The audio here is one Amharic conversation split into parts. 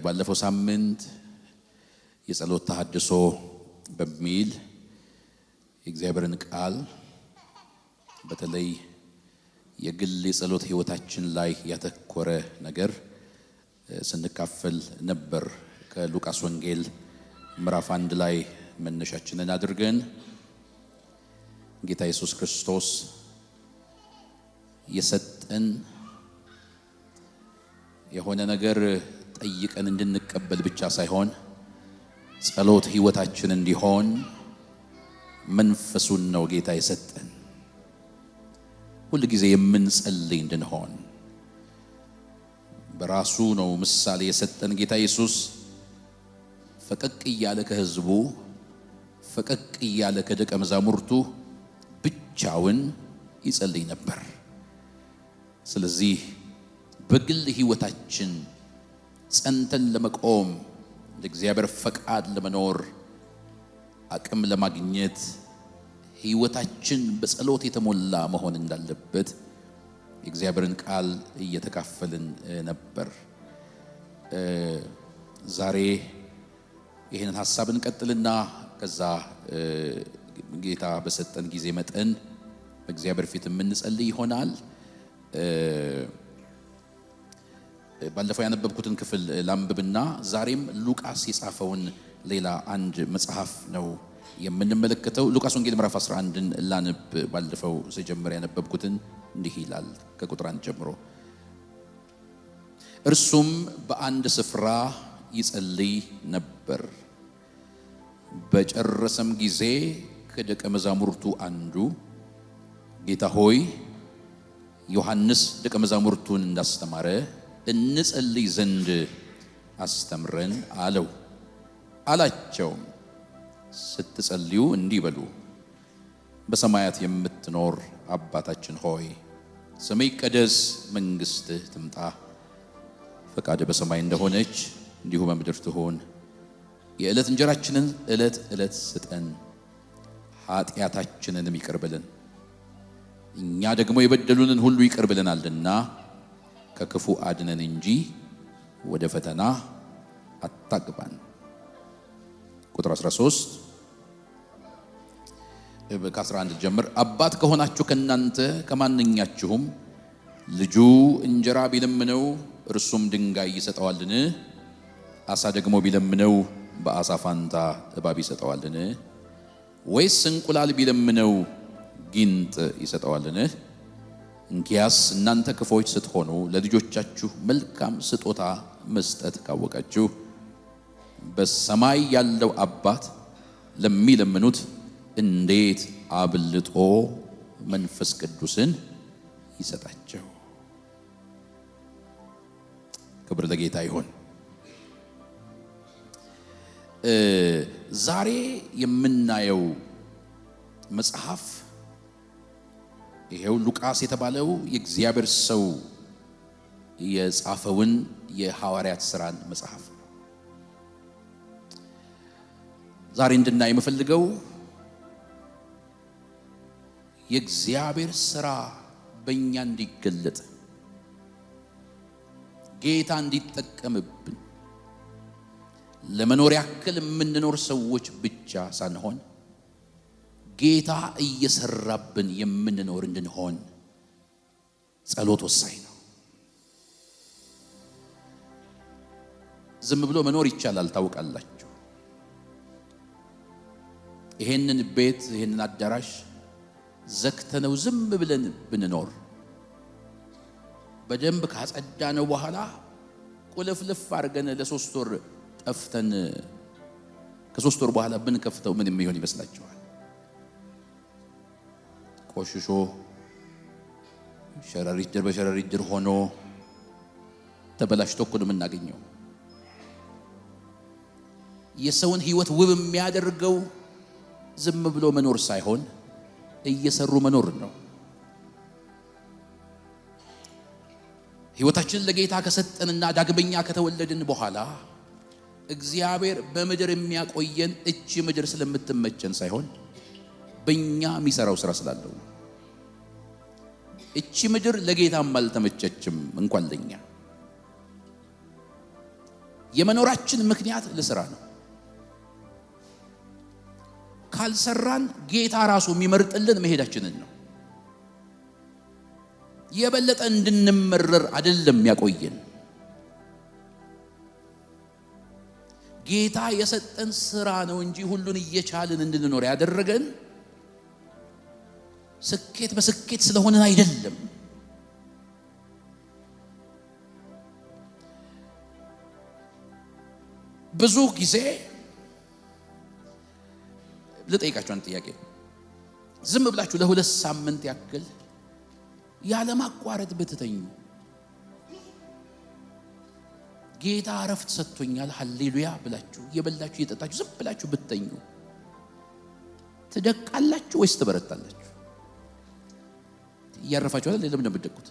ባለፈው ሳምንት የጸሎት ተሐድሶ በሚል የእግዚአብሔርን ቃል በተለይ የግል የጸሎት ህይወታችን ላይ ያተኮረ ነገር ስንካፈል ነበር። ከሉቃስ ወንጌል ምዕራፍ 1 ላይ መነሻችንን አድርገን ጌታ ኢየሱስ ክርስቶስ የሰጠን የሆነ ነገር ጠይቀን እንድንቀበል ብቻ ሳይሆን ጸሎት ህይወታችን እንዲሆን መንፈሱን ነው ጌታ የሰጠን። ሁሉ ጊዜ የምንጸልይ እንድንሆን በራሱ ነው ምሳሌ የሰጠን። ጌታ ኢየሱስ ፈቀቅ እያለ ከህዝቡ ፈቀቅ እያለ ከደቀ መዛሙርቱ ብቻውን ይጸልይ ነበር። ስለዚህ በግል ህይወታችን ጸንተን ለመቆም ለእግዚአብሔር ፈቃድ ለመኖር አቅም ለማግኘት ህይወታችን በጸሎት የተሞላ መሆን እንዳለበት የእግዚአብሔርን ቃል እየተካፈልን ነበር። ዛሬ ይሄንን ሐሳብ እንቀጥልና ከዛ ጌታ በሰጠን ጊዜ መጠን በእግዚአብሔር ፊት የምንጸልይ ይሆናል። ባለፈው ያነበብኩትን ክፍል ላንብብና ዛሬም ሉቃስ የጻፈውን ሌላ አንድ መጽሐፍ ነው የምንመለከተው። ሉቃስ ወንጌል ምዕራፍ 11ን ላንብ። ባለፈው ሲጀምር ያነበብኩትን እንዲህ ይላል ከቁጥር 1 ጀምሮ። እርሱም በአንድ ስፍራ ይጸልይ ነበር። በጨረሰም ጊዜ ከደቀ መዛሙርቱ አንዱ ጌታ ሆይ ዮሐንስ ደቀ መዛሙርቱን እንዳስተማረ እንጸልይ ዘንድ አስተምረን አለው። አላቸውም ስትጸልዩ እንዲህ በሉ፣ በሰማያት የምትኖር አባታችን ሆይ ስምህ ይቀደስ፣ መንግስትህ ትምጣ፣ ፈቃድህ በሰማይ እንደሆነች እንዲሁ በምድር ትሁን። የዕለት እንጀራችንን ዕለት ዕለት ስጠን፣ ኃጢአታችንንም ይቅር በለን እኛ ደግሞ የበደሉንን ሁሉ ይቅር ብለናልና፣ ከክፉ አድነን እንጂ ወደ ፈተና አታግባን። ቁጥር 13 ከ11 ጀምር። አባት ከሆናችሁ ከናንተ ከማንኛችሁም ልጁ እንጀራ ቢለምነው እርሱም ድንጋይ ይሰጠዋልን? አሳ ደግሞ ቢለምነው በአሳ ፋንታ እባብ ይሰጠዋልን? ወይስ እንቁላል ቢለምነው ጊንጥ ይሰጠዋልን? እንኪያስ እናንተ ክፉዎች ስትሆኑ ለልጆቻችሁ መልካም ስጦታ መስጠት ካወቃችሁ በሰማይ ያለው አባት ለሚለምኑት እንዴት አብልጦ መንፈስ ቅዱስን ይሰጣቸው። ክብር ለጌታ ይሁን። ዛሬ የምናየው መጽሐፍ ይሄው ሉቃስ የተባለው የእግዚአብሔር ሰው የጻፈውን የሐዋርያት ሥራን መጽሐፍ ነው። ዛሬ እንድናይ የምፈልገው የእግዚአብሔር ሥራ በእኛ እንዲገለጥ ጌታ እንዲጠቀምብን ለመኖር ያክል የምንኖር ሰዎች ብቻ ሳንሆን ጌታ እየሰራብን የምንኖር እንድንሆን ጸሎት ወሳኝ ነው። ዝም ብሎ መኖር ይቻላል ታውቃላችሁ። ይሄንን ቤት ይሄንን አዳራሽ ዘግተነው ዝም ብለን ብንኖር በደንብ ካጸዳነው በኋላ ቁልፍልፍ አድርገን ለ3 ወር ጠፍተን ከ3 ወር በኋላ ብንከፍተው ምን የሚሆን ይመስላችኋል? ቆሽሾ ሸረሪት በሸረሪት ሆኖ ተበላሽቶ እኮ ነው የምናገኘው። የሰውን ህይወት ውብ የሚያደርገው ዝም ብሎ መኖር ሳይሆን እየሰሩ መኖር ነው። ህይወታችንን ለጌታ ከሰጠንና ዳግመኛ ከተወለድን በኋላ እግዚአብሔር በምድር የሚያቆየን እቺ ምድር ስለምትመቸን ሳይሆን በእኛ የሚሰራው ስራ ስላለው። እቺ ምድር ለጌታም አልተመቸችም እንኳን ለኛ። የመኖራችን ምክንያት ለሥራ ነው። ካልሰራን ጌታ ራሱ የሚመርጥልን መሄዳችንን ነው። የበለጠ እንድንመረር አይደለም ያቆየን። ጌታ የሰጠን ሥራ ነው እንጂ ሁሉን እየቻልን እንድንኖር ያደረገን ስኬት በስኬት ስለሆነን አይደለም። ብዙ ጊዜ ልጠይቃችሁ አንድ ጥያቄ። ዝም ብላችሁ ለሁለት ሳምንት ያክል ያለ ማቋረጥ ብትተኙ ጌታ እረፍት ሰጥቶኛል ሃሌሉያ ብላችሁ የበላችሁ እየጠጣችሁ ዝም ብላችሁ ብትተኙ ትደቃላችሁ ወይስ ትበረታላችሁ? እያረፋችሁ አይደል? ለምን እንደምትደቁት?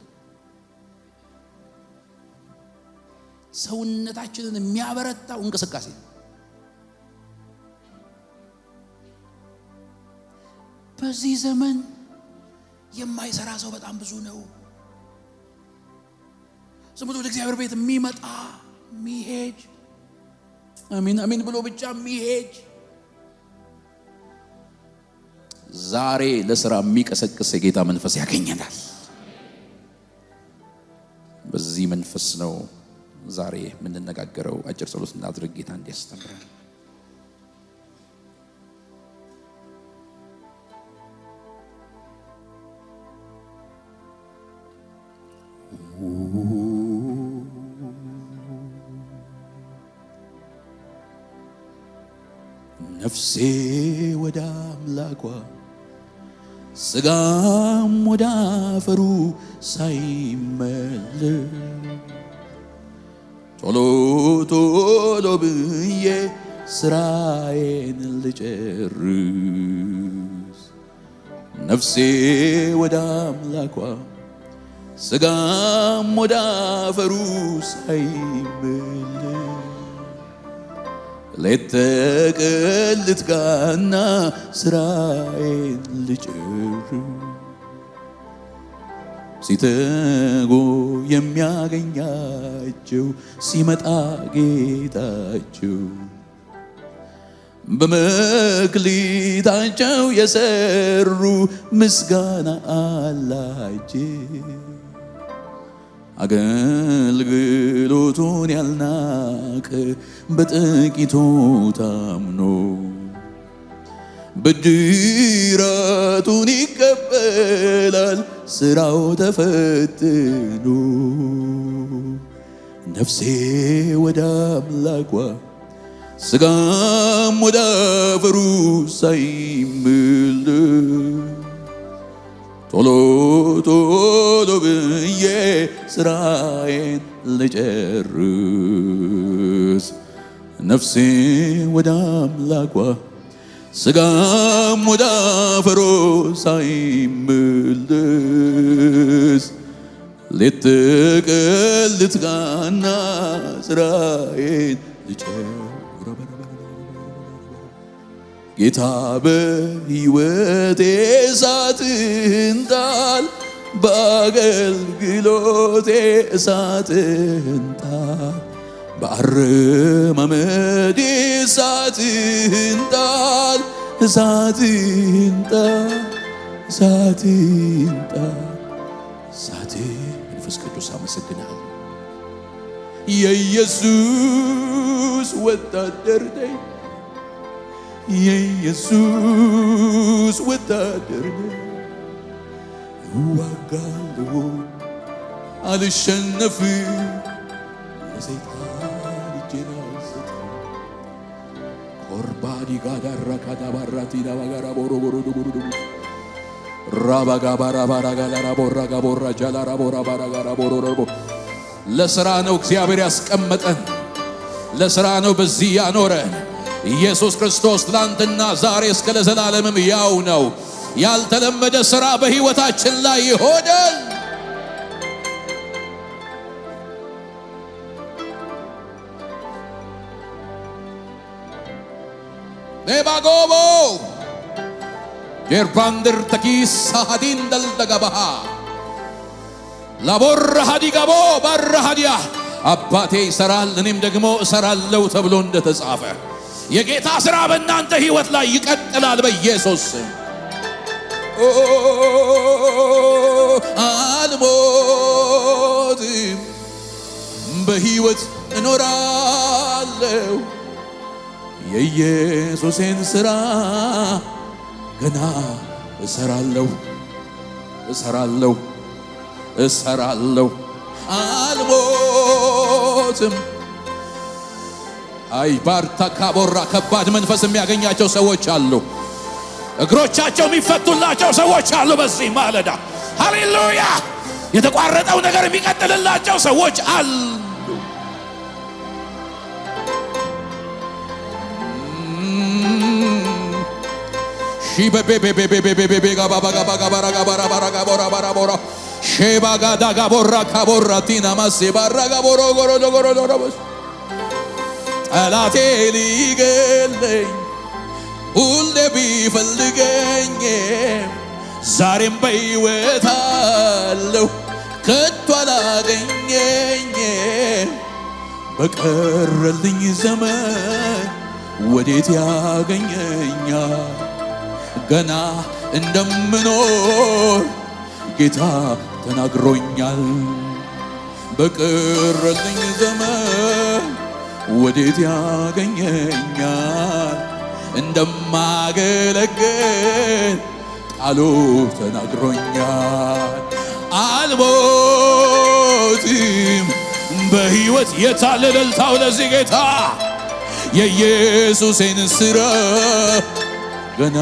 ሰውነታችንን የሚያበረታው እንቅስቃሴ ነው። በዚህ ዘመን የማይሰራ ሰው በጣም ብዙ ነው። ዝም ብሎ ወደ እግዚአብሔር ቤት የሚመጣ የሚሄድ አሜን አሜን ብሎ ብቻ የሚሄድ ዛሬ ለሥራ የሚቀሰቅስ የጌታ መንፈስ ያገኘናል። በዚህ መንፈስ ነው ዛሬ የምንነጋገረው። አጭር ጸሎት እናድርግ ጌታ እንዲያስተምረን። ነፍሴ ወደ አምላኳ ስጋም ወደ አፈሩ ሳይመለስ ቶሎ ቶሎ ብዬ ስራዬን ልጨርስ። ነፍሴ ወደ አምላኳ ስጋም ወደ አፈሩ ሳይመለስ ሌት ተቀን ልትጋና ስራዬን ልጨርስ። ሲተጉ የሚያገኛቸው ሲመጣ ጌታቸው በመክሊታቸው የሰሩ ምስጋና አላቸው። አገልግሎቱን ያልናቀ በጥቂቱ ታምኖ ብድራቱን ይቀበላል ስራው ተፈትኖ። ነፍሴ ወደ አምላኳ ስጋም ወደ አፈሩ ሳይመለስ ቶሎ ቶሎ ብዬ ስራዬን ልጨርስ። ነፍሴ ወደ አምላኳ ስጋም ወደ አፈሩ ሳይመለስ ሌት ተቀን ልትጋና ስራዬን ልጨርስ። ጌታ በሕይወቴ እሳትን ጣል፣ በአገልግሎቴ እሳትን ጣል፣ በአረማመዴ እሳትን ጣል፣ እሳትን ጣል፣ እሳትን ጣል፣ እሳትን። መንፈስ ቅዱስ አመሰግናለሁ። የኢየሱስ ወታደር ነኝ፣ የኢየሱስ ወታደር ነኝ። እዋጋለሁ አልሸነፍም፣ ለሰይጣን እጄን አልሰጥም። ኮርባዲ ጋዳራ ካዳባራቲ ዳባጋራ ቦሮቦሮ ዱጉሩ ራባጋ ባራባራ ጋላራ ቦራጋ ቦራ ጃላራ ቦራ ባራጋራ ቦሮሮቦ። ለሥራ ነው እግዚአብሔር ያስቀመጠን፣ ለሥራ ነው በዚህ ያኖረን። ኢየሱስ ክርስቶስ ትላንትና ዛሬ እስከ ለዘላለምም ያው ነው። ያልተለመደ ሥራ በሕይወታችን ላይ ይሆናል። ኔባጎቦ ጀርባንድር ተኪስ ሳሃዲን ደልደገባሃ ላቦር ሃዲጋቦ ባር ሃዲያ አባቴ ይሰራል እኔም ደግሞ እሰራለሁ ተብሎ እንደተጻፈ የጌታ ሥራ በእናንተ ሕይወት ላይ ይቀጥላል በኢየሱስ ስም። አልሞትም በሕይወት እኖራለሁ የኢየሱስን ሥራ ገና እሰራለሁ አልሞትም። አይ ባርታ ካቦራ ከባድ መንፈስ የሚያገኛቸው ሰዎች አሉ። እግሮቻቸው የሚፈቱላቸው ሰዎች አሉ በዚህ ማለዳ። ሃሌሉያ! የተቋረጠው ነገር የሚቀጥልላቸው ሰዎች አሉ። ሺበቤቤቤቤቤቤቤ ጋባጋባጋባራጋባራጋባራጋባራ ሼባጋዳ ጋቦራ ካቦራ ቲናማሴ ባራጋቦሮ ጎሮዶጎሮዶሮስ ጠላቴ ሊገለኝ ሁሌ ቢፈልገኝ ዛሬም በሕይወት አለሁ ከቶ አላገኘኝ። በቀረልኝ ዘመን ወዴት ያገኘኛል? ገና እንደምኖር ጌታ ተናግሮኛል። በቀረልኝ ዘመን ወዴት ያገኘኛል? እንደማገለግል ቃሉ ተናግሮኛል። አልሞትም በሕይወት የታለ እልልታው ለዚህ ጌታ የኢየሱስን ሥራ ገና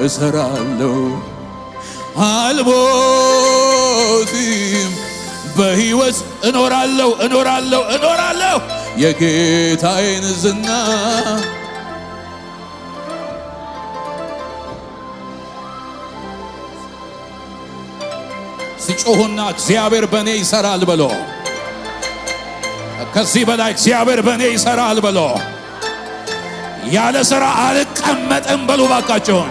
እሰራለሁ። አልሞትም በሕይወት እኖራለሁ የጌታዬን ዝና ሲጮሁና እግዚአብሔር በእኔ ይሰራል ብሎ ከዚህ በላይ እግዚአብሔር በእኔ ይሰራል ብሎ ያለ ሥራ አልቀመጥም በሉ ባካችሁን።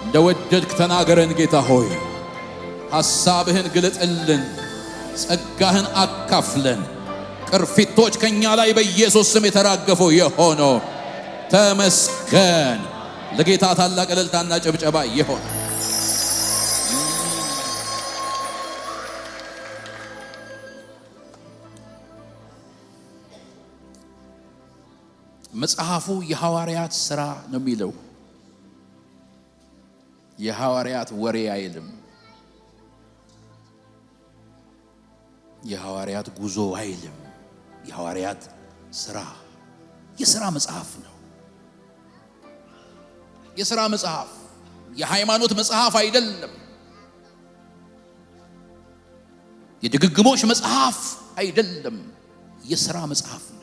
እንደወደድክ ተናገረን ጌታ ሆይ፣ ሐሳብህን ግለጥልን፣ ጸጋህን አካፍለን። ቅርፊቶች ከኛ ላይ በኢየሱስ ስም የተራገፉ የሆነው ተመስገን። ለጌታ ታላቅ እልልታና ጭብጨባ ይሁን። መጽሐፉ የሐዋርያት ሥራ ነው የሚለው። የሐዋርያት ወሬ አይልም። የሐዋርያት ጉዞ አይልም። የሐዋርያት ሥራ የሥራ መጽሐፍ ነው። የሥራ መጽሐፍ የሃይማኖት መጽሐፍ አይደለም። የድግግሞሽ መጽሐፍ አይደለም። የሥራ መጽሐፍ ነው።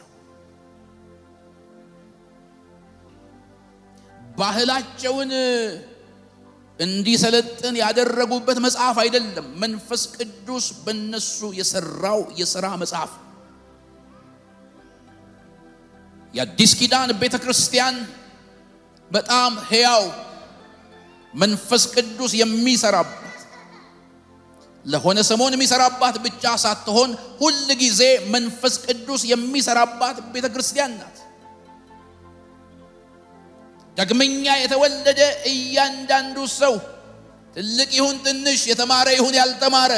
ባህላቸውን እንዲሰለጥን ያደረጉበት መጽሐፍ አይደለም። መንፈስ ቅዱስ በእነሱ የሰራው የሥራ መጽሐፍ። የአዲስ ኪዳን ቤተ ክርስቲያን በጣም ሕያው መንፈስ ቅዱስ የሚሰራባት ለሆነ ሰሞን የሚሰራባት ብቻ ሳትሆን ሁል ጊዜ መንፈስ ቅዱስ የሚሰራባት ቤተ ክርስቲያን ናት። ዳግመኛ የተወለደ እያንዳንዱ ሰው ትልቅ ይሁን ትንሽ፣ የተማረ ይሁን ያልተማረ፣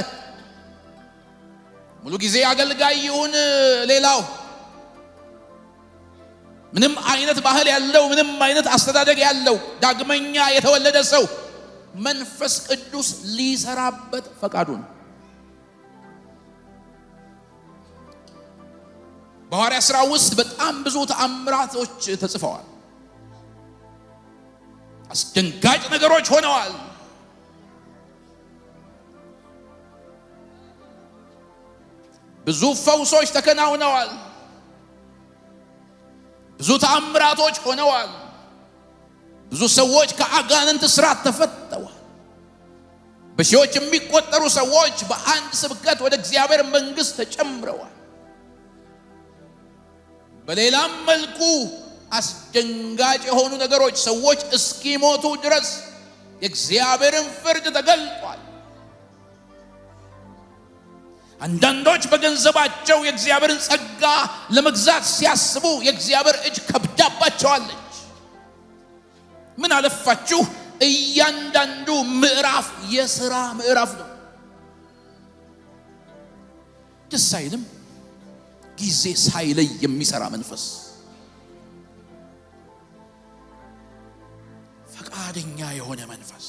ሙሉ ጊዜ አገልጋይ ይሁን ሌላው፣ ምንም አይነት ባህል ያለው፣ ምንም አይነት አስተዳደግ ያለው ዳግመኛ የተወለደ ሰው መንፈስ ቅዱስ ሊሰራበት ፈቃዱ ነው። በሐዋርያት ሥራ ውስጥ በጣም ብዙ ተአምራቶች ተጽፈዋል። አስደንጋጭ ነገሮች ሆነዋል። ብዙ ፈውሶች ተከናውነዋል። ብዙ ተአምራቶች ሆነዋል። ብዙ ሰዎች ከአጋንንት እስራት ተፈተዋል። በሺዎች የሚቆጠሩ ሰዎች በአንድ ስብከት ወደ እግዚአብሔር መንግሥት ተጨምረዋል። በሌላም መልኩ አስደንጋጭ የሆኑ ነገሮች ሰዎች እስኪሞቱ ድረስ የእግዚአብሔርን ፍርድ ተገልጧል። አንዳንዶች በገንዘባቸው የእግዚአብሔርን ጸጋ ለመግዛት ሲያስቡ የእግዚአብሔር እጅ ከብዳባቸዋለች። ምን አለፋችሁ እያንዳንዱ ምዕራፍ የሥራ ምዕራፍ ነው። ደስ አይልም? ጊዜ ሳይለይ የሚሰራ መንፈስ፣ ፈቃደኛ የሆነ መንፈስ።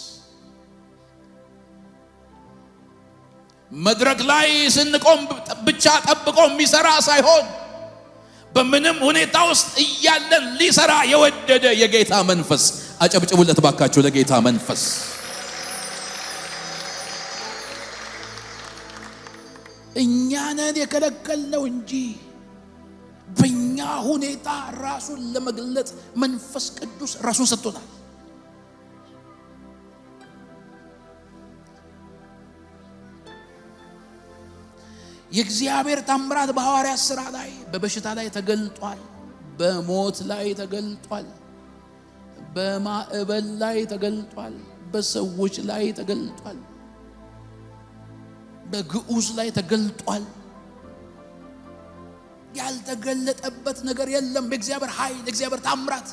መድረክ ላይ ስንቆም ብቻ ጠብቆ የሚሰራ ሳይሆን በምንም ሁኔታ ውስጥ እያለን ሊሰራ የወደደ የጌታ መንፈስ። አጨብጭቡለት ባካችሁ ለጌታ መንፈስ። እኛ ነን የከለከልነው እንጂ በእኛ ሁኔታ ራሱን ለመግለጥ መንፈስ ቅዱስ ራሱን ሰጥቶናል። የእግዚአብሔር ታምራት በሐዋርያት ሥራ ላይ በበሽታ ላይ ተገልጧል፣ በሞት ላይ ተገልጧል፣ በማዕበል ላይ ተገልጧል፣ በሰዎች ላይ ተገልጧል፣ በግዑዝ ላይ ተገልጧል። ያልተገለጠበት ነገር የለም። በእግዚአብሔር ኃይል፣ እግዚአብሔር ታምራት።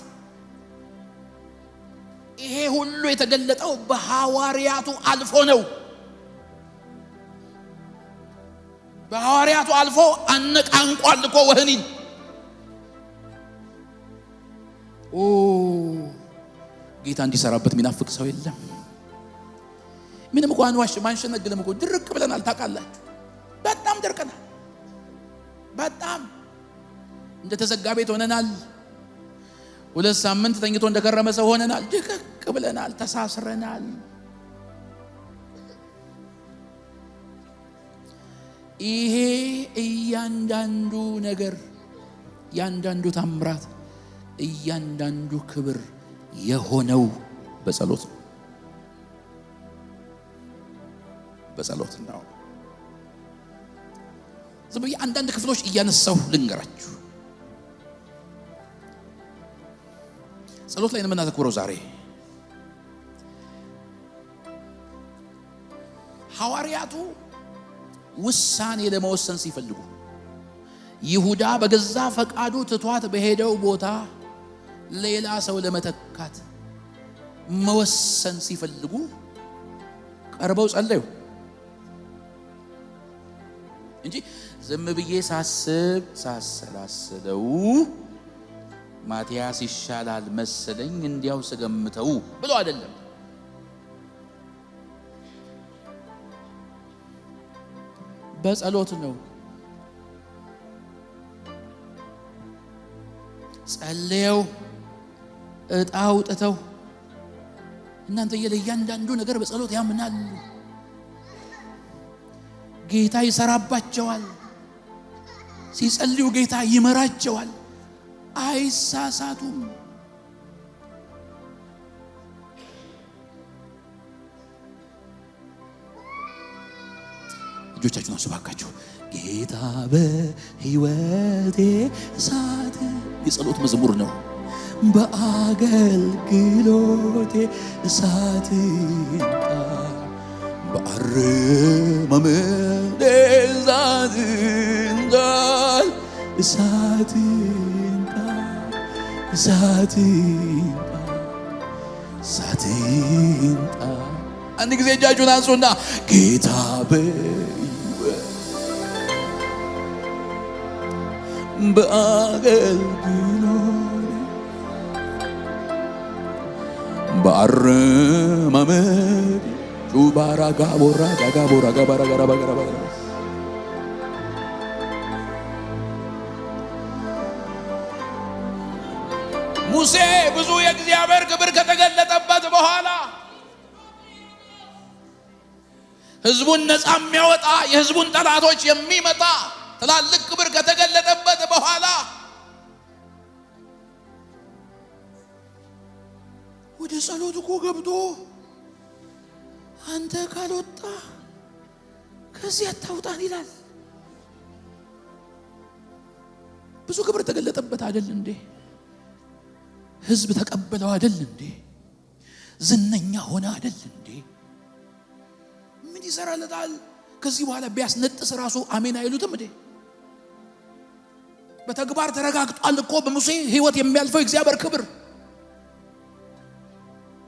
ይሄ ሁሉ የተገለጠው በሐዋርያቱ አልፎ ነው። በሐዋርያቱ አልፎ አነቃንቋል እኮ ወህኒን። ጌታ እንዲሰራበት የሚናፍቅ ሰው የለም። ምንም እንኳን ማንሸነግልም እኮ ድርቅ ብለናል። ታውቃላችሁ፣ በጣም ደርቀናል። በጣም እንደተዘጋ ቤት ሆነናል። 2 ሳምንት ተኝቶ እንደከረመ ሰው ሆነናል። ድቅቅ ብለናል፣ ተሳስረናል። ይሄ እያንዳንዱ ነገር፣ እያንዳንዱ ታምራት፣ እያንዳንዱ ክብር የሆነው በጸሎት ነው። በጸሎት ነው። ዝም ብዬ አንዳንድ ክፍሎች እያነሳሁ ልንገራችሁ። ጸሎት ላይ ነው የምናተኩረው ዛሬ። ሐዋርያቱ ውሳኔ ለመወሰን ሲፈልጉ፣ ይሁዳ በገዛ ፈቃዱ ትቷት በሄደው ቦታ ሌላ ሰው ለመተካት መወሰን ሲፈልጉ ቀርበው ጸለዩ እንጂ ዝም ብዬ ሳሰላስለው ማቲያስ ይሻላል መሰለኝ እንዲያው ስገምተው ብሎ አይደለም። በጸሎት ነው። ጸልየው እጣው ጥተው እናንተ እያንዳንዱ ነገር በጸሎት ያምናሉ። ጌታ ይሰራባቸዋል። ሲጸልዩ ጌታ ይመራቸዋል። አይሳሳቱም። እጆቻችሁን አንሱ ባካችሁ። ጌታ በሕይወቴ እሳት የጸሎት መዝሙር ነው። በአገልግሎቴ እሳት ይንጣ፣ በአረማመዴ እሳት ይንጣ፣ እሳት ይንጣ፣ እሳት ይንጣ፣ እሳት ይንጣ። አንድ ጊዜ እጃችሁን አንሱና ጌታ በአገልግሎቴ በአረማመዴ ጩባራጋ ቦራ ጋጋ ቦራ ጋባራ ጋራ ባጋራ ባጋራ ሙሴ ብዙ የእግዚአብሔር ክብር ከተገለጠበት በኋላ ሕዝቡን ነፃ የሚያወጣ የሕዝቡን ጠላቶች የሚመጣ ትላልቅ ክብር ከተገለጠበት በኋላ ወደ ጸሎት እኮ ገብቶ አንተ ካልወጣ ከዚህ አታውጣን ይላል። ብዙ ክብር ተገለጠበት አይደል እንዴ? ሕዝብ ተቀበለው አይደል እንዴ? ዝነኛ ሆነ አይደል እንዴ? ምን ይሰራለታል? ከዚህ በኋላ ቢያስነጥስ ራሱ አሜን አይሉትም እንዴ? በተግባር ተረጋግጧል እኮ በሙሴ ሕይወት የሚያልፈው እግዚአብሔር ክብር።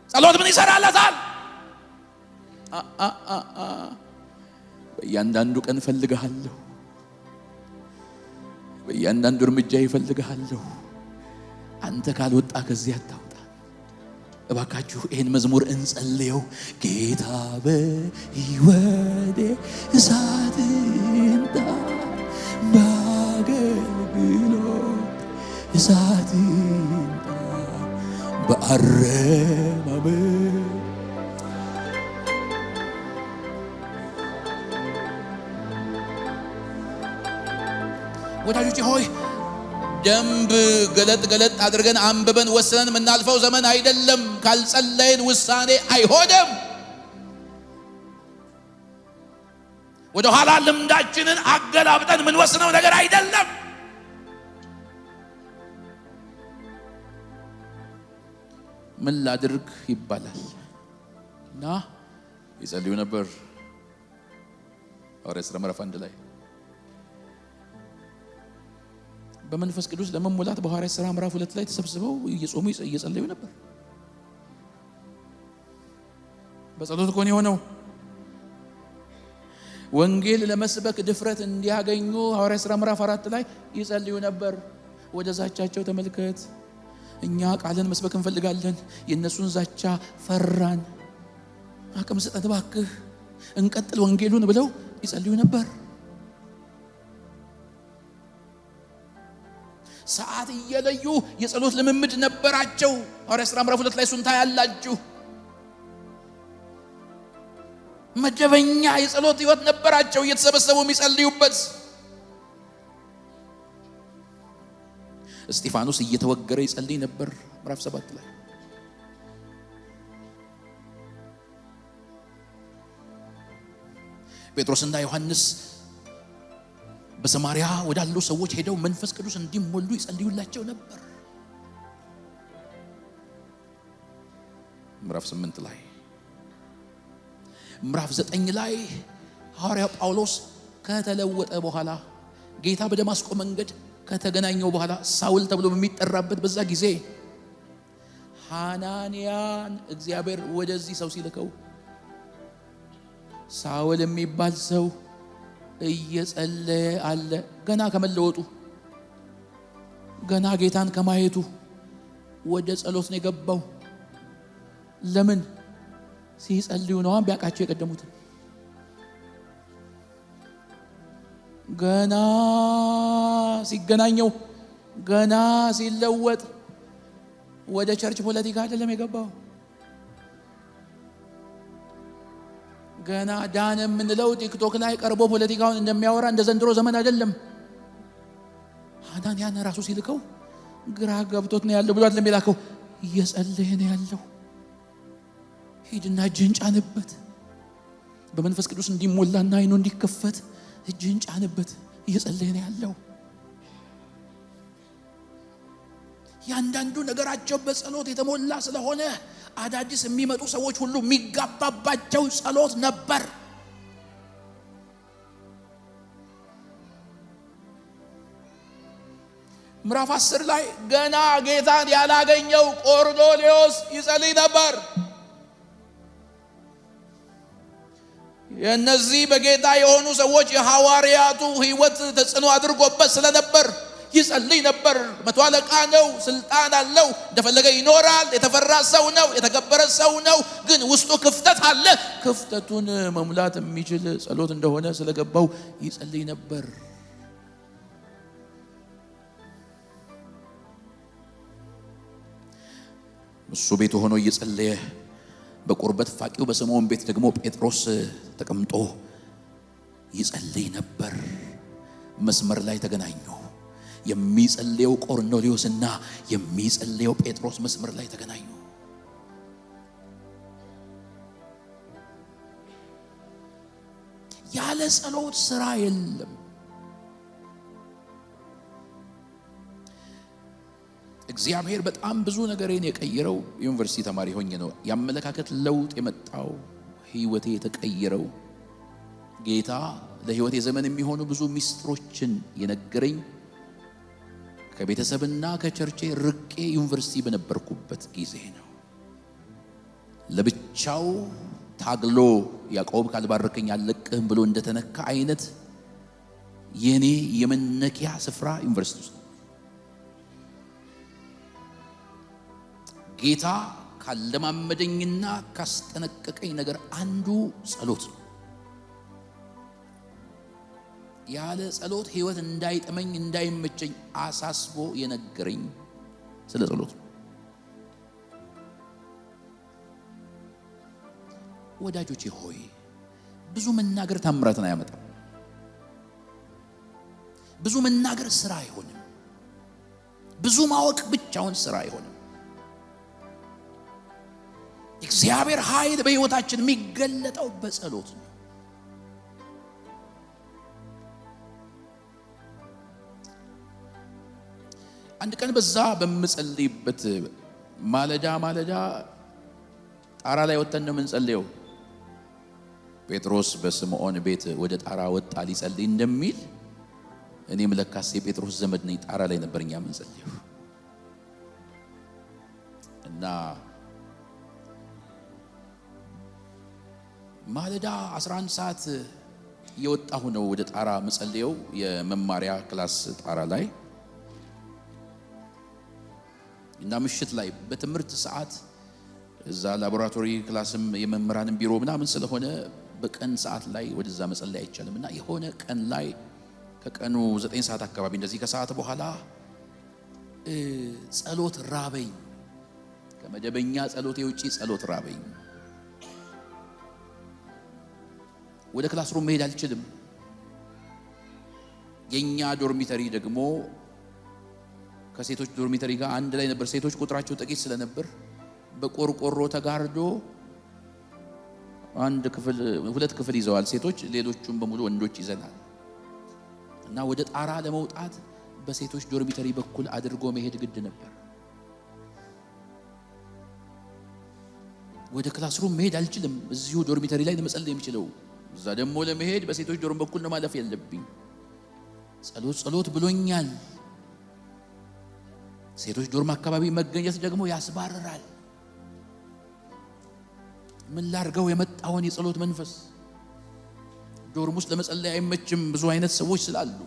ጸሎት ምን ይሰራለታል? በእያንዳንዱ ቀን ፈልግሃለሁ፣ በእያንዳንዱ እርምጃ ይፈልግሃለሁ። አንተ ካልወጣ ከዚህ አታውጣ። እባካችሁ ይህን መዝሙር እንጸልየው። ጌታ በሕይወቴ እሳት ይምጣ፣ በአገልግሎት እሳት ይምጣ፣ በአረማመድ ወዳጆቼ ሆይ ደንብ ገለጥ አድርገን አንብበን ወስነን የምናልፈው ዘመን አይደለም። ካልጸለይን ውሳኔ አይሆንም። ወደ ኋላ ልምዳችንን አገላብጠን የምንወስነው ነገር አይደለም። ምን ላድርግ ይባላል እና ይጸልዩ ነበር። ሐዋርያት ሥራ ምዕራፍ 1 ላይ በመንፈስ ቅዱስ ለመሞላት በሐዋርያት ሥራ ምዕራፍ 2 ላይ ተሰብስበው እየጾሙ እየጸለዩ ነበር። በጸሎት እኮ ነው የሆነው። ወንጌል ለመስበክ ድፍረት እንዲያገኙ ሐዋርያት ሥራ ምዕራፍ 4 ላይ ይጸልዩ ነበር። ወደ ዛቻቸው ተመልከት። እኛ ቃልን መስበክ እንፈልጋለን፣ የነሱን ዛቻ ፈራን። አቅም ስጠን እባክህ እንቀጥል ወንጌሉን ብለው ይጸልዩ ነበር። ሰዓት እየለዩ የጸሎት ልምምድ ነበራቸው። ሐዋርያት ሥራ ምዕራፍ 2 ላይ ሱንታ ያላችሁ መደበኛ የጸሎት ሕይወት ነበራቸው፣ እየተሰበሰቡ የሚጸልዩበት። እስጢፋኖስ እየተወገረ ይጸልይ ነበር ምዕራፍ 7 ላይ። ጴጥሮስና ዮሐንስ በሰማርያ ወዳሉ ሰዎች ሄደው መንፈስ ቅዱስ እንዲሞሉ ይጸልዩላቸው ነበር ምዕራፍ 8 ላይ። ምዕራፍ 9 ላይ ሐዋርያው ጳውሎስ ከተለወጠ በኋላ ጌታ በደማስቆ መንገድ ከተገናኘው በኋላ ሳውል ተብሎ በሚጠራበት በዛ ጊዜ ሐናንያን እግዚአብሔር ወደዚህ ሰው ሲልከው ሳውል የሚባል ሰው እየጸለየ አለ። ገና ከመለወጡ ገና ጌታን ከማየቱ ወደ ጸሎት ነው የገባው። ለምን? ሲጸልዩ ነው ቢያውቃቸው የቀደሙትን። ገና ሲገናኘው ገና ሲለወጥ ወደ ቸርች ፖለቲካ አይደለም የገባው። ገና ዳን የምንለው ቲክቶክ ላይ ቀርቦ ፖለቲካውን እንደሚያወራ እንደ ዘንድሮ ዘመን አይደለም። ሐናንያን ራሱ ሲልከው ግራ ገብቶት ነው ያለው ብሎ አይደለም የላከው፣ እየጸለየ ነው ያለው። ሂድና እጅህን ጫንበት፣ በመንፈስ ቅዱስ እንዲሞላና አይኑ እንዲከፈት እጅህን ጫንበት፣ እየጸለየ ነው ያለው። ያንዳንዱ ነገራቸው በጸሎት የተሞላ ስለሆነ አዳዲስ የሚመጡ ሰዎች ሁሉ የሚጋባባቸው ጸሎት ነበር። ምዕራፍ 10 ላይ ገና ጌታን ያላገኘው ቆርኔሌዎስ ይጸልይ ነበር። የነዚህ በጌታ የሆኑ ሰዎች የሐዋርያቱ ሕይወት ተጽዕኖ አድርጎበት ስለነበር ይጸልይ ነበር። መቶ አለቃ ነው፣ ስልጣን አለው፣ እንደፈለገ ይኖራል። የተፈራ ሰው ነው፣ የተከበረ ሰው ነው። ግን ውስጡ ክፍተት አለ። ክፍተቱን መሙላት የሚችል ጸሎት እንደሆነ ስለገባው ይጸልይ ነበር። እሱ ቤት ሆኖ እየጸለየ በቁርበት ፋቂው በስምዖን ቤት ደግሞ ጴጥሮስ ተቀምጦ ይጸልይ ነበር። መስመር ላይ ተገናኙ። የሚጸልየው ቆርኔሌዎስና የሚጸልየው ጴጥሮስ መስመር ላይ ተገናኙ። ያለ ጸሎት ስራ የለም። እግዚአብሔር በጣም ብዙ ነገሬን የቀየረው ዩኒቨርሲቲ ተማሪ ሆኜ ነው። ያመለካከት ለውጥ የመጣው ህይወቴ የተቀየረው ጌታ ለህይወቴ ዘመን የሚሆኑ ብዙ ሚስጥሮችን የነገረኝ ከቤተሰብና ከቸርቼ ርቄ ዩኒቨርሲቲ በነበርኩበት ጊዜ ነው። ለብቻው ታግሎ ያዕቆብ ካልባረከኝ አልለቅህም ብሎ እንደተነካ አይነት የኔ የመነኪያ ስፍራ ዩኒቨርሲቲ ውስጥ ጌታ ካለማመደኝና ካስጠነቀቀኝ ነገር አንዱ ጸሎት ነው። ያለ ጸሎት ህይወት እንዳይጠመኝ እንዳይመቸኝ አሳስቦ የነገረኝ ስለ ጸሎት ነው። ወዳጆቼ ሆይ ብዙ መናገር ታምራትን አያመጣም። ብዙ መናገር ስራ አይሆንም። ብዙ ማወቅ ብቻውን ስራ አይሆንም። እግዚአብሔር ኃይል በህይወታችን የሚገለጠው በጸሎት ነው። አንድ ቀን በዛ በምጸልይበት ማለዳ ጣራ ላይ ወጥተን ነው የምንጸልየው። ጴጥሮስ በስምዖን ቤት ወደ ጣራ ወጣ ሊጸልይ እንደሚል እኔም ለካስ የጴጥሮስ ዘመድ ነኝ። ጣራ ላይ ነበርኛ የምንጸልየው እና ማለዳ 11 ሰዓት የወጣሁ ነው ወደ ጣራ መጸልየው የመማሪያ ክላስ ጣራ ላይ እና ምሽት ላይ በትምህርት ሰዓት እዛ ላቦራቶሪ ክላስም የመምህራንም ቢሮ ምናምን ስለሆነ በቀን ሰዓት ላይ ወደዛ መጸለይ አይቻልም። እና የሆነ ቀን ላይ ከቀኑ 9 ሰዓት አካባቢ እንደዚህ ከሰዓት በኋላ ጸሎት ራበኝ። ከመደበኛ ጸሎቴ ውጪ ጸሎት ራበኝ። ወደ ክላስሩም መሄድ አልችልም። የኛ ዶርሚተሪ ደግሞ ከሴቶች ዶርሚተሪ ጋር አንድ ላይ ነበር። ሴቶች ቁጥራቸው ጥቂት ስለነበር በቆርቆሮ ተጋርዶ ሁለት ክፍል ይዘዋል ሴቶች፣ ሌሎቹም በሙሉ ወንዶች ይዘናል። እና ወደ ጣራ ለመውጣት በሴቶች ዶርሚተሪ በኩል አድርጎ መሄድ ግድ ነበር። ወደ ክላስሩም መሄድ አልችልም። እዚሁ ዶርሚተሪ ላይ ለመጸለይ የምችለው እዛ ደግሞ ለመሄድ በሴቶች ዶርም በኩል ነው ማለፍ ያለብኝ። ጸሎት ብሎኛል። ሴቶች ዶርም አካባቢ መገኘት ደግሞ ያስባርራል። ምን ላርገው የመጣውን የጸሎት መንፈስ። ዶርም ውስጥ ለመጸለይ አይመችም፣ ብዙ አይነት ሰዎች ስላሉ።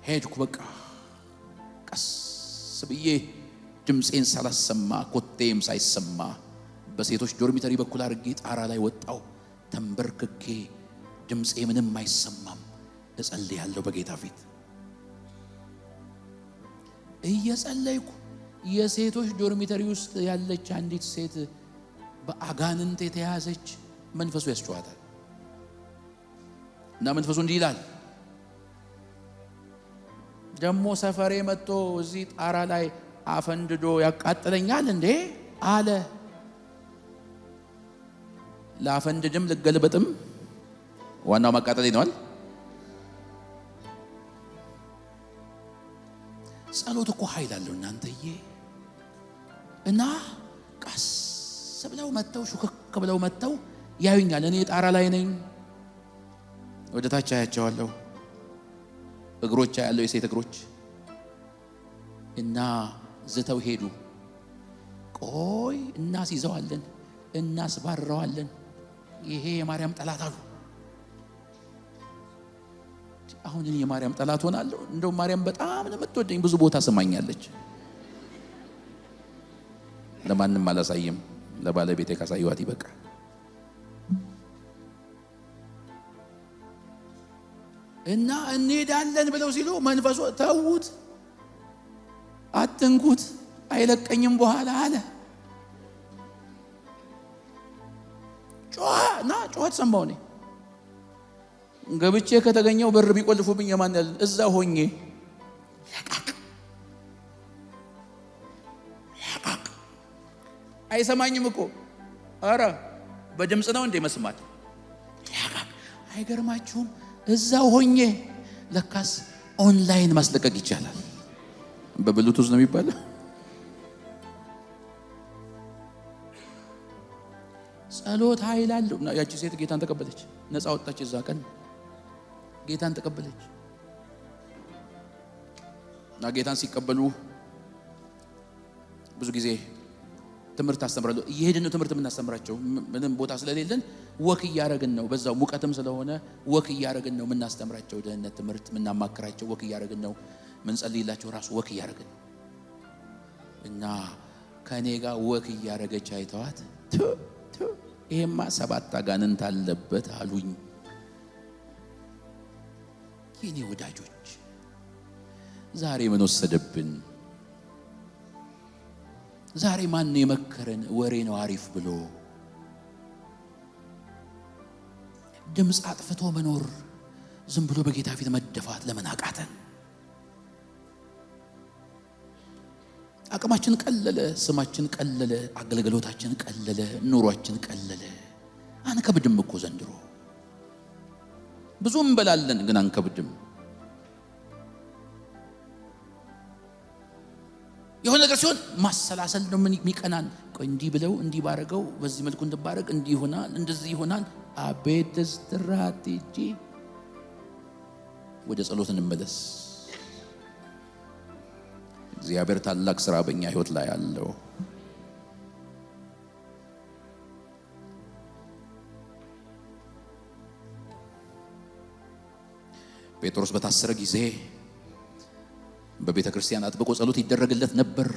ሄድኩ። በቃ ቀስ ብዬ ድምፄን ሳላሰማ ኮቴም ሳይሰማ በሴቶች ዶርሚተሪ በኩል አድርጌ ጣራ ላይ ወጣው። ተንበርክኬ ድምፄ ምንም አይሰማም እጸልያለሁ በጌታ ፊት። እየጸለይኩ የሴቶች ዶርሚተሪ ውስጥ ያለች አንዲት ሴት በአጋንንት የተያዘች መንፈሱ ያስጨዋታል። እና መንፈሱ እንዲህ ይላል፣ ደሞ ሰፈሬ መጥቶ እዚህ ጣራ ላይ አፈንድዶ ያቃጥለኛል እንዴ አለ። ላፈንድድም ልገልበጥም ዋናው ማቃጠል ነዋል። ጸሎት እኮ ኃይል አለው እናንተዬ። እና ቀስ ብለው መተው ሹክክ ብለው መተው ያዩኛል። እኔ ጣራ ላይ ነኝ። ወደ ታች አያቸዋለሁ። እግሮች ያለው የሴት እግሮች እና ዝተው ሄዱ። ቆይ እናስይዘዋለን፣ እናስባረዋለን፣ ይሄ የማርያም ጠላት አሉ። አሁን እኔ የማርያም ጠላት ሆናለሁ? እንደው ማርያም በጣም ነው የምትወደኝ፣ ብዙ ቦታ ስማኛለች። ለማንም አላሳይም፣ ለባለቤቴ ካሳየዋት ይበቃል። እና እንሄዳለን ብለው ሲሉ መንፈሱ ተውት፣ አትንኩት፣ አይለቀኝም በኋላ አለ። ጮኸት ሰማሁ። እኔ ገብቼ ከተገኘው በር ቢቆልፉብኝ የማን ያለ እዛ ሆኜ አይሰማኝም እኮ። አረ በድምጽ ነው እንዴ መስማት? አይገርማችሁም? እዛው ሆኜ ለካስ ኦንላይን ማስለቀቅ ይቻላል። በብሉቱዝ ነው የሚባለው። ጸሎት ኃይል አለው። ያቺ ሴት ጌታን ተቀበለች፣ ነፃ ወጣች። እዛ ቀን ጌታን ተቀበለች። እና ጌታን ሲቀበሉ ብዙ ጊዜ ትምህርት አስተምራለሁ። እየሄድን ነው ትምህርት የምናስተምራቸው፣ ምንም ቦታ ስለሌለን ወክ እያረግን ነው። በዛው ሙቀትም ስለሆነ ወክ እያረግን ነው የምናስተምራቸው። ደህንነት ትምህርት የምናማክራቸው ወክ እያረግን ነው። ምን ጸልይላቸው ራሱ ወክ እያረግን እና ከኔ ጋር ወክ እያረገች አይተዋት ይሄማ 7 አጋንንት አለበት አሉኝ። የኔ ወዳጆች ዛሬ ምን ወሰደብን? ዛሬ ማን የመከረን ወሬ ነው አሪፍ ብሎ ድምፅ አጥፍቶ መኖር፣ ዝም ብሎ በጌታ ፊት መደፋት ለምን አቃተን? አቅማችን ቀለለ፣ ስማችን ቀለለ፣ አገልግሎታችን ቀለለ፣ ኑሯችን ቀለለ። አንከብድም እኮ ዘንድሮ ብዙ እንበላለን ግን አንከብድም። የሆነ ነገር ሲሆን ማሰላሰል ነው ምን የሚቀናን። ቆይ እንዲህ ብለው እንዲህ ባረገው በዚህ መልኩ እንድባረግ እንዲህ ይሆናል እንደዚህ ይሆናል። አቤት ስትራቴጂ። ወደ ጸሎት እንመለስ። እግዚአብሔር ታላቅ ሥራ በእኛ ሕይወት ላይ አለው። ጴጥሮስ በታሰረ ጊዜ በቤተ ክርስቲያን አጥብቆ ጸሎት ይደረግለት ነበር።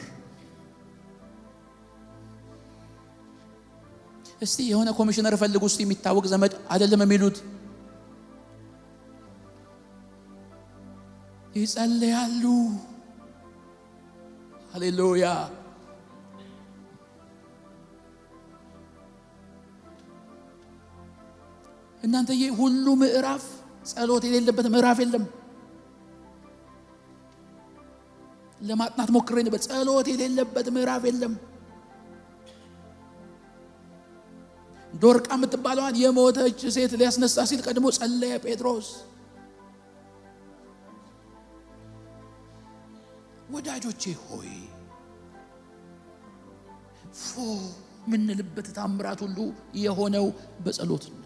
እስቲ የሆነ ኮሚሽነር ፈልጉ እስቲ የሚታወቅ ዘመድ አይደለም የሚሉት ይጸልያሉ። ሃሌሉያ። እናንተዬ ሁሉ ምዕራፍ ጸሎት የሌለበት ምዕራፍ የለም። ለማጥናት ሞክሬ ነበር። ጸሎት የሌለበት ምዕራፍ የለም። ዶርቃ የምትባለዋን የሞተች ሴት ሊያስነሳ ሲል ቀድሞ ጸለየ ጴጥሮስ። ወዳጆቼ ሆይ ምንልበት ታምራት ሁሉ የሆነው በጸሎት ነው።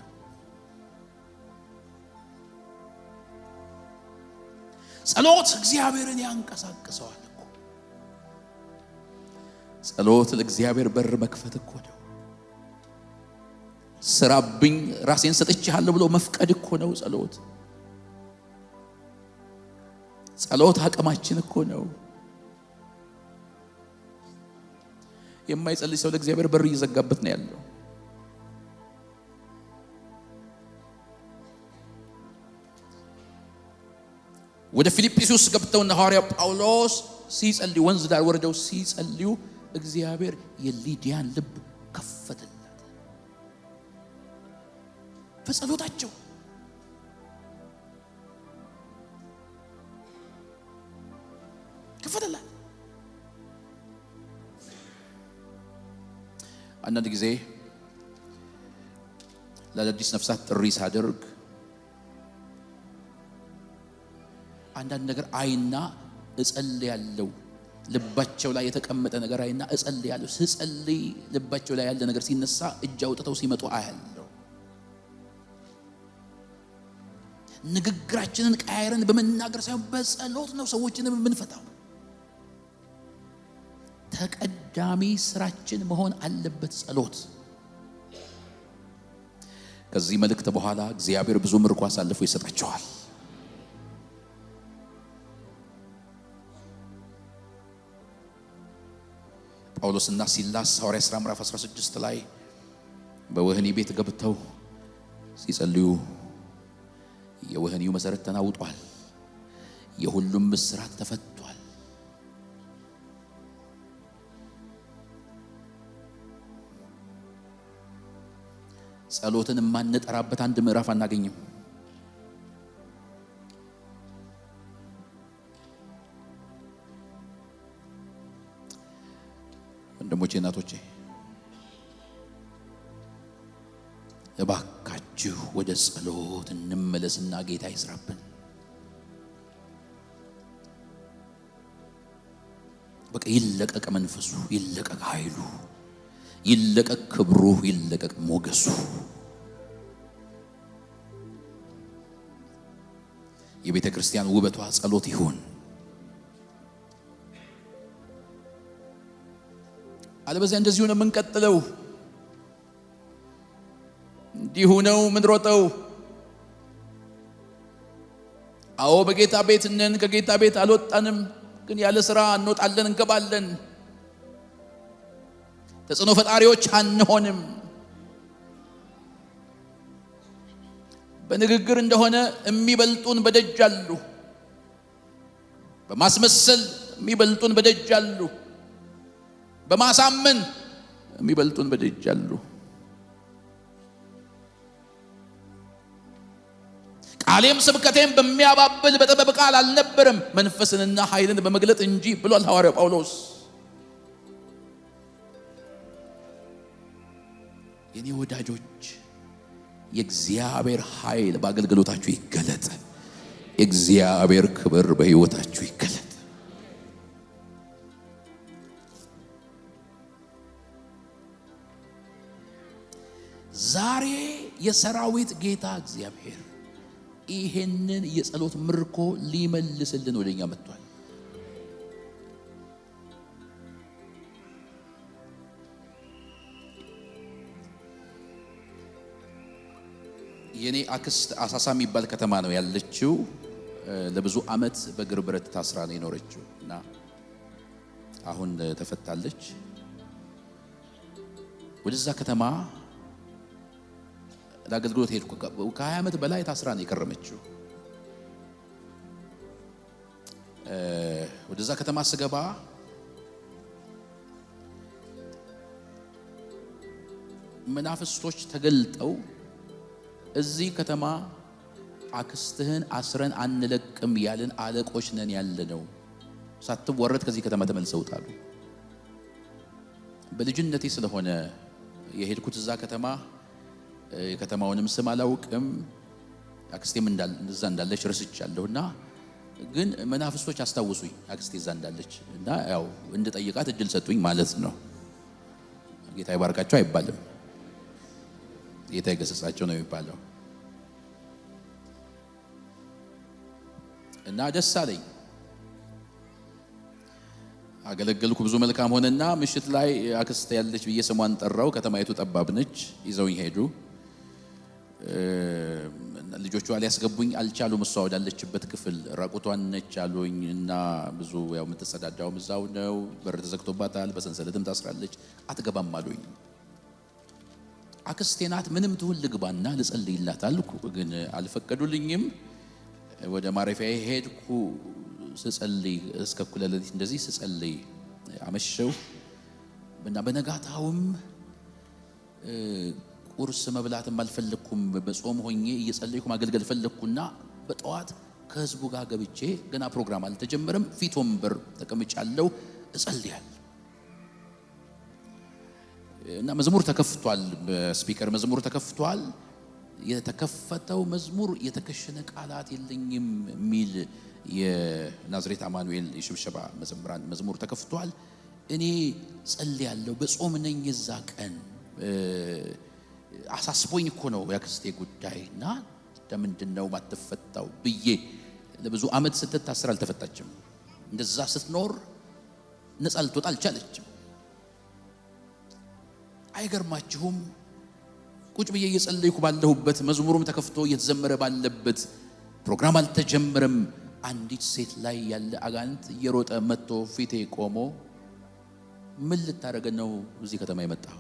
ጸሎት እግዚአብሔርን ያንቀሳቅሰዋል እኮ። ጸሎት ለእግዚአብሔር በር መክፈት እኮ ነው። ስራብኝ ራሴን ሰጥቼሃለሁ ብሎ መፍቀድ እኮ ነው ጸሎት። ጸሎት አቅማችን እኮ ነው። የማይጸልይ ሰው ለእግዚአብሔር በር እየዘጋበት ነው ያለው። ወደ ፊልጵስዩስ ገብተው ሐዋርያው ጳውሎስ ሲጸልዩ ወንዝ ዳር ወርደው ሲጸልዩ እግዚአብሔር የሊዲያን ልብ ከፈተላት በጸሎታቸው። ከፈተላት። አንዳንድ ጊዜ ለአዳዲስ ነፍሳት ጥሪ ሳደርግ አንዳንድ ነገር አይና እጸልያለሁ። ልባቸው ላይ የተቀመጠ ነገር አይና እጸልያለሁ። ስጸልይ ልባቸው ላይ ያለ ነገር ሲነሳ እጅ አውጥተው ሲመጡ አያለሁ። ንግግራችንን ቀያየርን በመናገር ሳይሆን በጸሎት ነው ሰዎችንም የምንፈታው። ተቀዳሚ ስራችን መሆን አለበት ጸሎት። ከዚህ መልእክት በኋላ እግዚአብሔር ብዙ ምርኮ አሳልፎ ይሰጣቸዋል። ጳውሎስና ሲላስ ሐዋርያ ሥራ ምዕራፍ 16 ላይ በወህኒ ቤት ገብተው ሲጸልዩ የወህኒው መሰረት ተናውጧል። የሁሉም እስራት ተፈቷል። ጸሎትን የማንጠራበት አንድ ምዕራፍ አናገኝም። ወንድሞቼ እናቶቼ እባካችሁ ወደ ጸሎት እንመለስና ጌታ ይስራብን። በቃ ይለቀቅ መንፈሱ፣ ይለቀቅ ኃይሉ፣ ይለቀቅ ክብሩ፣ ይለቀቅ ሞገሱ። የቤተ ክርስቲያን ውበቷ ጸሎት ይሁን። አለበዚያ እንደዚሁ ነው የምንቀጥለው። እንዲሁ ነው ምንሮጠው። አዎ በጌታ ቤት ነን፣ ከጌታ ቤት አልወጣንም፣ ግን ያለ ስራ እንወጣለን እንገባለን። ተጽዕኖ ፈጣሪዎች አንሆንም። በንግግር እንደሆነ የሚበልጡን በደጅ አሉ። በማስመሰል የሚበልጡን በደጅ አሉ። በማሳመን የሚበልጡን በደጅ አሉ። ቃሌም ስብከቴም በሚያባብል በጥበብ ቃል አልነበረም፣ መንፈስንና ኃይልን በመግለጥ እንጂ ብሏል ሐዋርያው ጳውሎስ። የኔ ወዳጆች የእግዚአብሔር ኃይል በአገልግሎታችሁ ይገለጥ። የእግዚአብሔር ክብር በሕይወታችሁ ይገለጥ። ዛሬ የሰራዊት ጌታ እግዚአብሔር ይሄንን የጸሎት ምርኮ ሊመልስልን ወደኛ መጥቷል። የኔ አክስት አሳሳ የሚባል ከተማ ነው ያለችው። ለብዙ ዓመት በእግር ብረት ታስራ ነው የኖረችው እና አሁን ተፈታለች። ወደዛ ከተማ ለአገልግሎት ሄድኩ። ከ20 ዓመት በላይ ታስራ ነው የከረመችው። ወደዛ ከተማ ስገባ መናፍስቶች ተገልጠው እዚህ ከተማ አክስትህን አስረን አንለቅም ያልን አለቆች ነን ያለነው፣ ሳትወረድ ከዚህ ከተማ ተመልሰውታሉ። በልጅነቴ ስለሆነ የሄድኩት እዛ ከተማ የከተማውንም ስም አላውቅም፣ አክስቴም እዛ እንዳለች ረስቻለሁና፣ ግን መናፍስቶች አስታውሱኝ አክስቴ እዛ እንዳለች እና ያው እንድጠይቃት እድል ሰጡኝ ማለት ነው። ጌታ ይባርካቸው አይባልም፣ ጌታ ይገሰጻቸው ነው የሚባለው። እና ደስ አለኝ፣ አገለገልኩ። ብዙ መልካም ሆነና ምሽት ላይ አክስቴ ያለች ብዬ ስሟን ጠራው። ከተማይቱ ጠባብ ነች። ይዘውኝ ሄዱ። ልጆቿ ሊያስገቡኝ አልቻሉም። እሷ ወዳለችበት ክፍል ራቁቷን ነች አሉኝ እና ብዙ ያው የምትጸዳዳውም እዛው ነው። በር ተዘግቶባታል፣ በሰንሰለትም ታስራለች፣ አትገባም አሉኝ። አክስቴ ናት፣ ምንም ትሁን ልግባና ልጸልይላት አልኩ፣ ግን አልፈቀዱልኝም። ወደ ማረፊያ ሄድኩ። ስጸልይ እስከ እኩለ ሌሊት እንደዚህ ስጸልይ አመሸው እና በነጋታውም ቁርስ መብላትም አልፈለኩም። በጾም ሆኜ እየጸለይኩ ማገልገል ፈለኩና በጠዋት ከህዝቡ ጋር ገብቼ ገና ፕሮግራም አልተጀመረም፣ ፊት ወንበር ተቀምጫለሁ፣ እጸልያለሁ እና መዝሙር ተከፍቷል። በስፒከር መዝሙር ተከፍቷል። የተከፈተው መዝሙር የተከሸነ ቃላት የለኝም የሚል የናዝሬት አማኑኤል የሽብሸባ መዘምራን መዝሙር ተከፍቷል። እኔ ጸልያለሁ፣ በጾም ነኝ። የዛ ቀን አሳስቦኝ እኮ ነው ያክስቴ ጉዳይና ለምንድነው ማትፈታው ብዬ ለብዙ ዓመት ስትታሰር አልተፈታችም። እንደዛ ስትኖር ነፃ ልትወጣ አልቻለችም። አይገርማችሁም? ቁጭ ብዬ እየጸለይኩ ባለሁበት መዝሙሩም ተከፍቶ እየተዘመረ ባለበት ፕሮግራም አልተጀመረም። አንዲት ሴት ላይ ያለ አጋንንት እየሮጠ መጥቶ ፊቴ ቆሞ ምን ልታረገ ነው እዚህ ከተማ የመጣው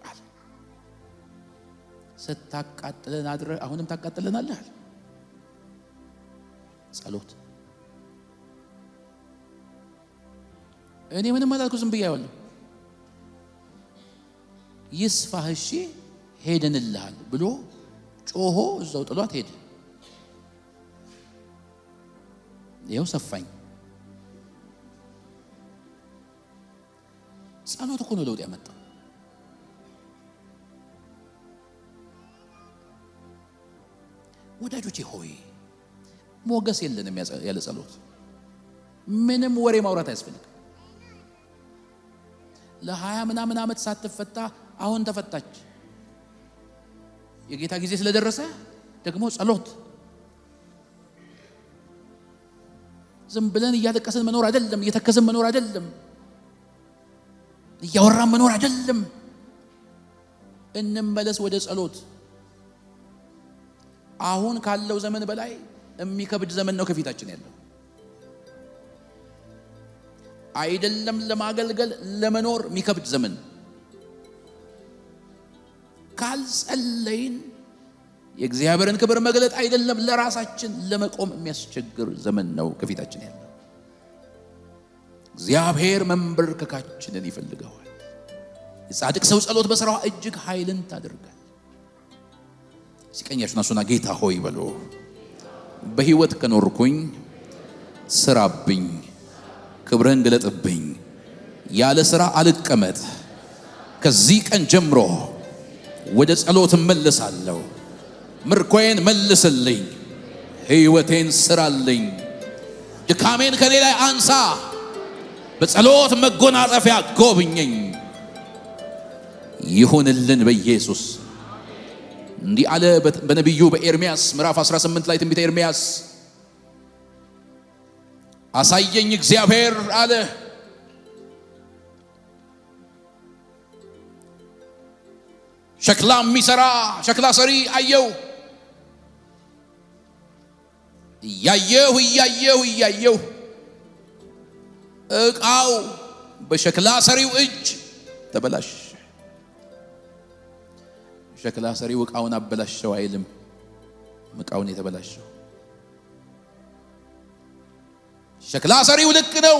አለ። ስታቃጥለን አድረ አሁንም ታቃጥለናለህ። ጸሎት እኔ ምንም አላልኩ፣ ዝም ብዬ አየዋለሁ። ይስፋህ እሺ ሄደንልሃል ብሎ ጮሆ እዛው ጥሏት ሄደ። ይኸው ሰፋኝ። ጸሎት እኮ ነው ለውጥ ያመጣው። ወዳጆቼ ሆይ ሞገስ የለንም ያለ ጸሎት። ምንም ወሬ ማውራት አያስፈልግም። ለ20 ምናምን ዓመት ሳትፈታ አሁን ተፈታች። የጌታ ጊዜ ስለደረሰ ደግሞ ጸሎት። ዝም ብለን እያለቀስን መኖር አይደለም፣ እየተከዘን መኖር አይደለም፣ እያወራን መኖር አይደለም። እንመለስ ወደ ጸሎት። አሁን ካለው ዘመን በላይ የሚከብድ ዘመን ነው ከፊታችን ያለው። አይደለም ለማገልገል ለመኖር የሚከብድ ዘመን። ካልጸለይን የእግዚአብሔርን ክብር መግለጥ አይደለም ለራሳችን ለመቆም የሚያስቸግር ዘመን ነው ከፊታችን ያለው። እግዚአብሔር መንበርከካችንን ይፈልገዋል። የጻድቅ ሰው ጸሎት በሥራዋ እጅግ ኃይልን ታደርጋል። ሲቀኛችሁና ሱና ጌታ ሆይ በሎ በህይወት ከኖርኩኝ ስራብኝ፣ ክብርህን ገለጥብኝ፣ ያለ ሥራ አልቀመጥ። ከዚህ ቀን ጀምሮ ወደ ጸሎት እመለሳለሁ። ምርኮዬን መልስልኝ፣ ህይወቴን ስራልኝ፣ ድካሜን ከኔ ላይ አንሳ፣ በጸሎት መጎናጸፊያ ጎብኘኝ። ይሁንልን በኢየሱስ። እንዲህ አለ በነቢዩ በኤርምያስ ምዕራፍ 18 ላይ ትንቢተ ኤርምያስ አሳየኝ እግዚአብሔር አለ ሸክላ የሚሰራ ሸክላ ሰሪ አየው። እያየሁ ዕቃው በሸክላ ሰሪው እጅ ተበላሽ። ሸክላ ሰሪው ዕቃውን አበላሸው አይልም፣ ዕቃውን የተበላሸው ሸክላ ሰሪው ልክ ነው።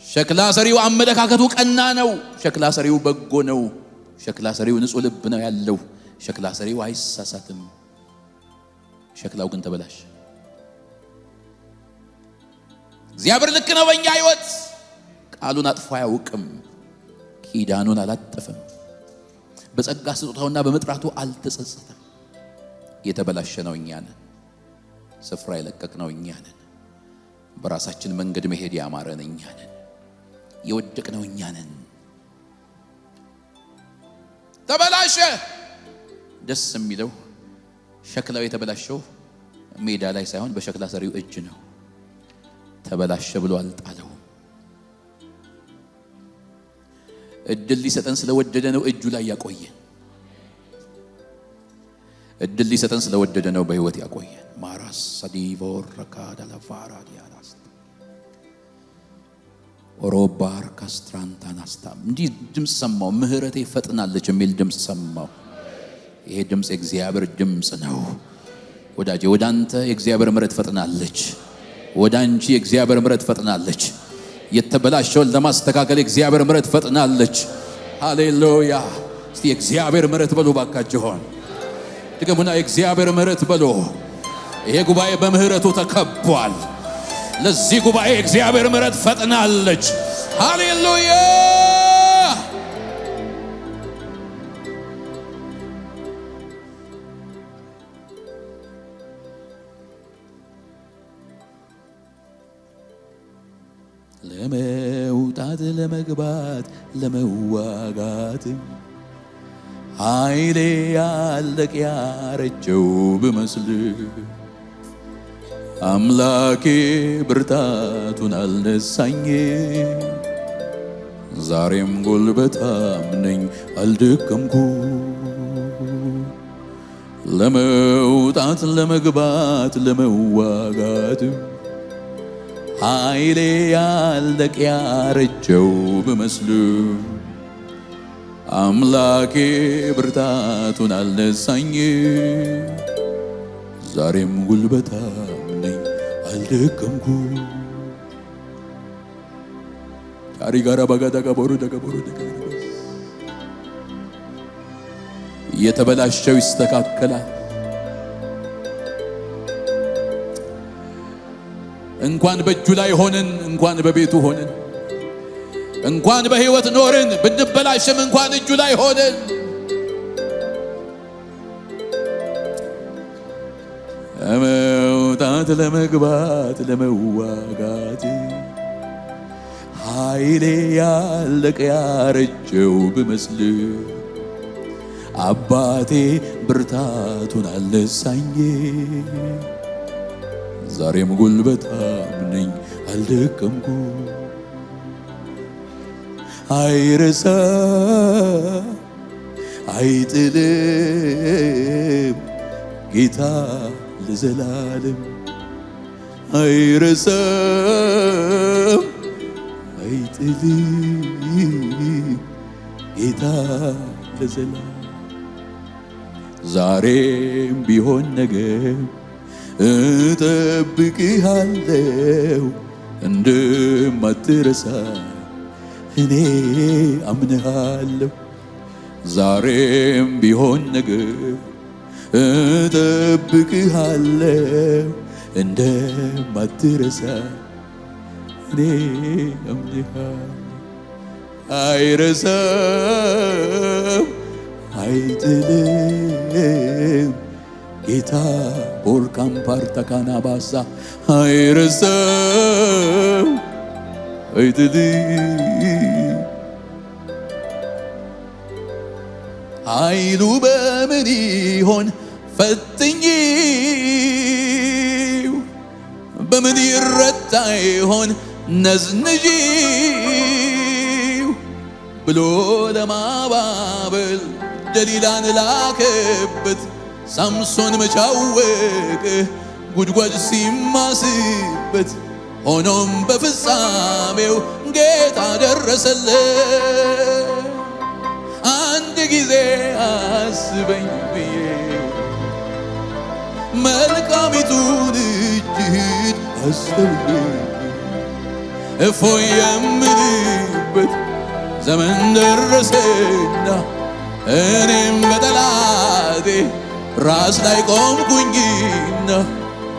ሸክላ ሰሪው አመለካከቱ ቀና ነው። ሸክላ ሰሪው በጎ ነው። ሸክላ ሰሪው ንጹህ ልብ ነው ያለው። ሸክላ ሰሪው አይሳሳትም። ሸክላው ግን ተበላሽ። እግዚአብሔር ልክ ነው በእኛ ሕይወት። ቃሉን አጥፎ አያውቅም። ኪዳኑን አላጠፈም። በጸጋ ስጦታውና በመጥራቱ አልተጸጸተም። የተበላሸ ነው እኛ ነን። ስፍራ የለቀቅ ነው እኛ ነን። በራሳችን መንገድ መሄድ ያማረን እኛ ነን። የወደቅ ነው እኛ ነን። ተበላሸ። ደስ የሚለው ሸክላው የተበላሸው ሜዳ ላይ ሳይሆን በሸክላ ሰሪው እጅ ነው። ተበላሸ ብሎ አልጣለው። እድል ሊሰጠን ስለወደደ ነው እጁ ላይ ያቆየን። እድል ሊሰጠን ስለወደደ ነው በህይወት ያቆየን። ማራስ ሰዲቮር ረካዳ ለፋራ ዲያላስ ኦሮባር ካስትራንታናስታ እንዲህ ድምጽ ሰማው። ምህረቴ ፈጥናለች የሚል ድምጽ ሰማው። ይሄ ድምጽ የእግዚአብሔር ድምጽ ነው። ወዳጄ ወዳንተ የእግዚአብሔር ምህረት ፈጥናለች። ወዳንቺ የእግዚአብሔር ምህረት ፈጥናለች። የተበላሸውን ለማስተካከል የእግዚአብሔር ምህረት ፈጥናለች። ሃሌሉያ! እስቲ የእግዚአብሔር ምህረት በሉ ባካችሁን። ድገሙና የእግዚአብሔር ምህረት በሉ። ይሄ ጉባኤ በምህረቱ ተከቧል። ለዚህ ጉባኤ የእግዚአብሔር ምህረት ፈጥናለች። ሃሌሉያ! ለመውጣት ለመግባት ለመዋጋት ኃይሌ ያለቅ ያረጀው ብመስል አምላኬ ብርታቱን አልነሳኝ። ዛሬም ጉልበታም ነኝ አልደከምኩ። ለመውጣት ለመግባት ለመዋጋት ኃይሌ ያለቅ ያረጀው ብመስል አምላኬ ብርታቱን አልነሳኝ። ዛሬም ጉልበታም ነኝ አልደከምኩ። ታሪ ጋራ ባጋዳ ጋቦሩ ደጋቦሩ የተበላሸው ይስተካከላል። እንኳን በእጁ ላይ ሆነን እንኳን በቤቱ ሆነን እንኳን በህይወት ኖርን ብንበላሽም እንኳን እጁ ላይ ሆነን ለመውጣት ለመግባት ለመዋጋት ኃይሌ ያለቀ ያረጀው ብመስል አባቴ ብርታቱን አልነሳኝ። ዛሬም ጉልበታም ነኝ አልደከምኩ። አይረሳ አይጥልም ጌታ ለዘላለም። አይረሳም አይጥልም ጌታ ለዘላለም። ዛሬም ቢሆን ነገም እጠብቅሃለሁ እንደማትረሳ እኔ አምንሃለሁ። ዛሬም ቢሆን ነገም እጠብቅሃለሁ እንደማትረሳ እኔ አምንሃለሁ። አይረሳም አይጥልም ጌታ ቦርካም ፓርታካና ባሳ። አይረሳም አይጥልም። ኃይሉ በምን ይሆን ፈትኜው፣ በምን ይረታ ይሆን ነዝንዤው ብሎ ለማባበል ደሊላን ላከበት። ሳምሶን መቻወቅ ጉድጓድ ሲማስበት፣ ሆኖም በፍጻሜው ጌታ ደረሰለት። አንድ ጊዜ አስበኝ ብዬ መልካሚቱን እጅህን አስተውዬ እፎይ የምልበት ዘመን ደረሰና እኔም በጠላቴ ራስ ላይ ቆምኩኝና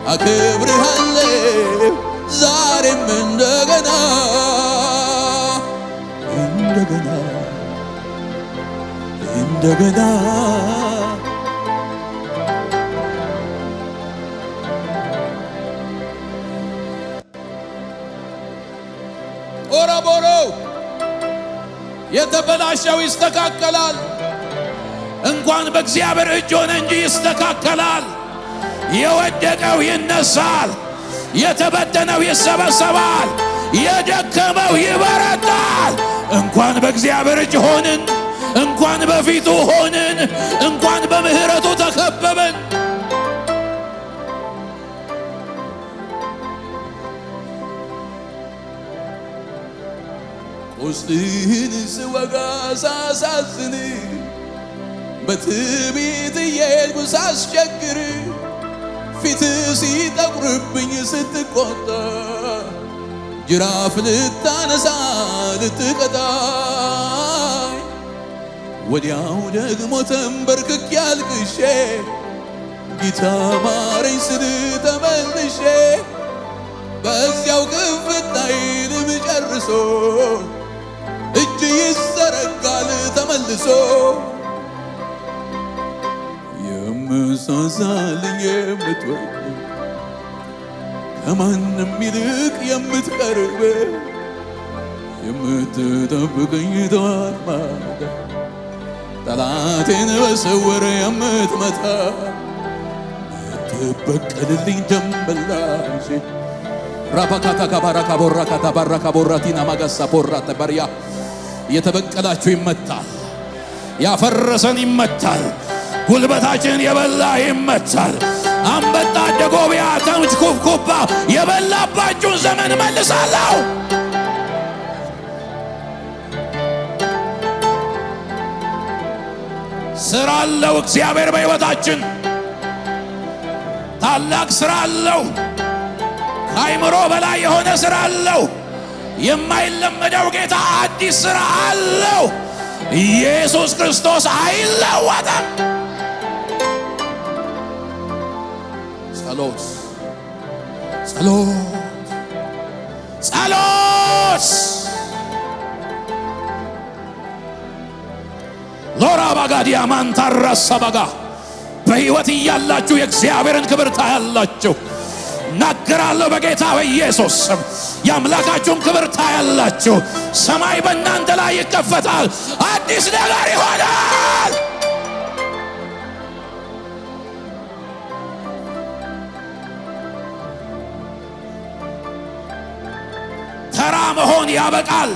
አከብርሃለሁ ዛሬም እንደገና እንደገና እንደገና። ኦራቦሮ የተበላሸው ይስተካከላል። እንኳን በእግዚአብሔር እጅ ሆነ እንጂ ይስተካከላል። የወደቀው ይነሳል፣ የተበተነው ይሰበሰባል፣ የደከመው ይበረታል። እንኳን በእግዚአብሔር እጅ ሆንን፣ እንኳን በፊቱ ሆንን፣ እንኳን በምህረቱ ተከበበን። ቁስልህን ስወጋ ሳሳዝን፣ በትዕቢት እየሄድኩ ሳስቸግር፣ ፊትህ ሲጠቁርብኝ ስትቆጣ፣ ጅራፍ ልታነሳ ልትቀጣኝ፣ ወዲያው ደግሞ ተንበርክኬ አልቅሼ ጌታ ማረኝ ስል ተመልሼ፣ በዚያው ክፍታይ ልብ ጨርሶ እጅ ይዘረጋል ተመልሶ። የምሳሳልኝ የምትወድ ከማንም ይልቅ የምትቀርብ፣ የምትጠብቀኝ ጠዋት ማታ፣ ጠላቴን በስውር የምትመታ፣ የምትበቀልልኝ ደምበላሽ ራባካታ ካባራ ካቦራ ካታባራ ካቦራቲና ማጋሳ ቦራ ተበሪያ። የተበቀላችሁ ይመታል፣ ያፈረሰን ይመታል፣ ጉልበታችን የበላ ይመታል። አንበጣ ደጎቢያ ተምች ኩብኩባ የበላባችሁን ዘመን መልሳለሁ። ስራ አለው እግዚአብሔር በሕይወታችን ታላቅ ስራ አለው። ከአይምሮ በላይ የሆነ ስራ አለው። የማይለመደው ጌታ አዲስ ስራ አለው። ኢየሱስ ክርስቶስ አይለወጥም። ጸሎት ጸሎት ጸሎት ሎራ ባጋዲያ ማንታራ ሰባጋ በሕይወት እያላችሁ የእግዚአብሔርን ክብር ታያላችሁ። ናገራለሁ በጌታ በኢየሱስ ስም የአምላካችሁን ክብር ታያላችሁ። ሰማይ በእናንተ ላይ ይከፈታል። አዲስ ነገር ይሆናል። ተራ መሆን ያበቃል።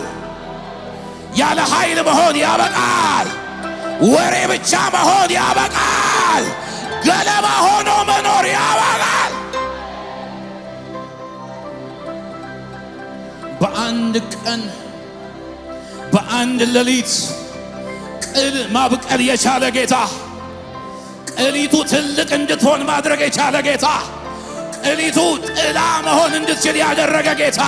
ያለ ኃይል መሆን ያበቃል። ወሬ ብቻ መሆን ያበቃል። ገለባ ሆኖ መኖር ያበቃል። በአንድ ቀን በአንድ ሌሊት ቅል ማብቀል የቻለ ጌታ፣ ቅሊቱ ትልቅ እንድትሆን ማድረግ የቻለ ጌታ፣ ቅሊቱ ጥላ መሆን እንድትችል ያደረገ ጌታ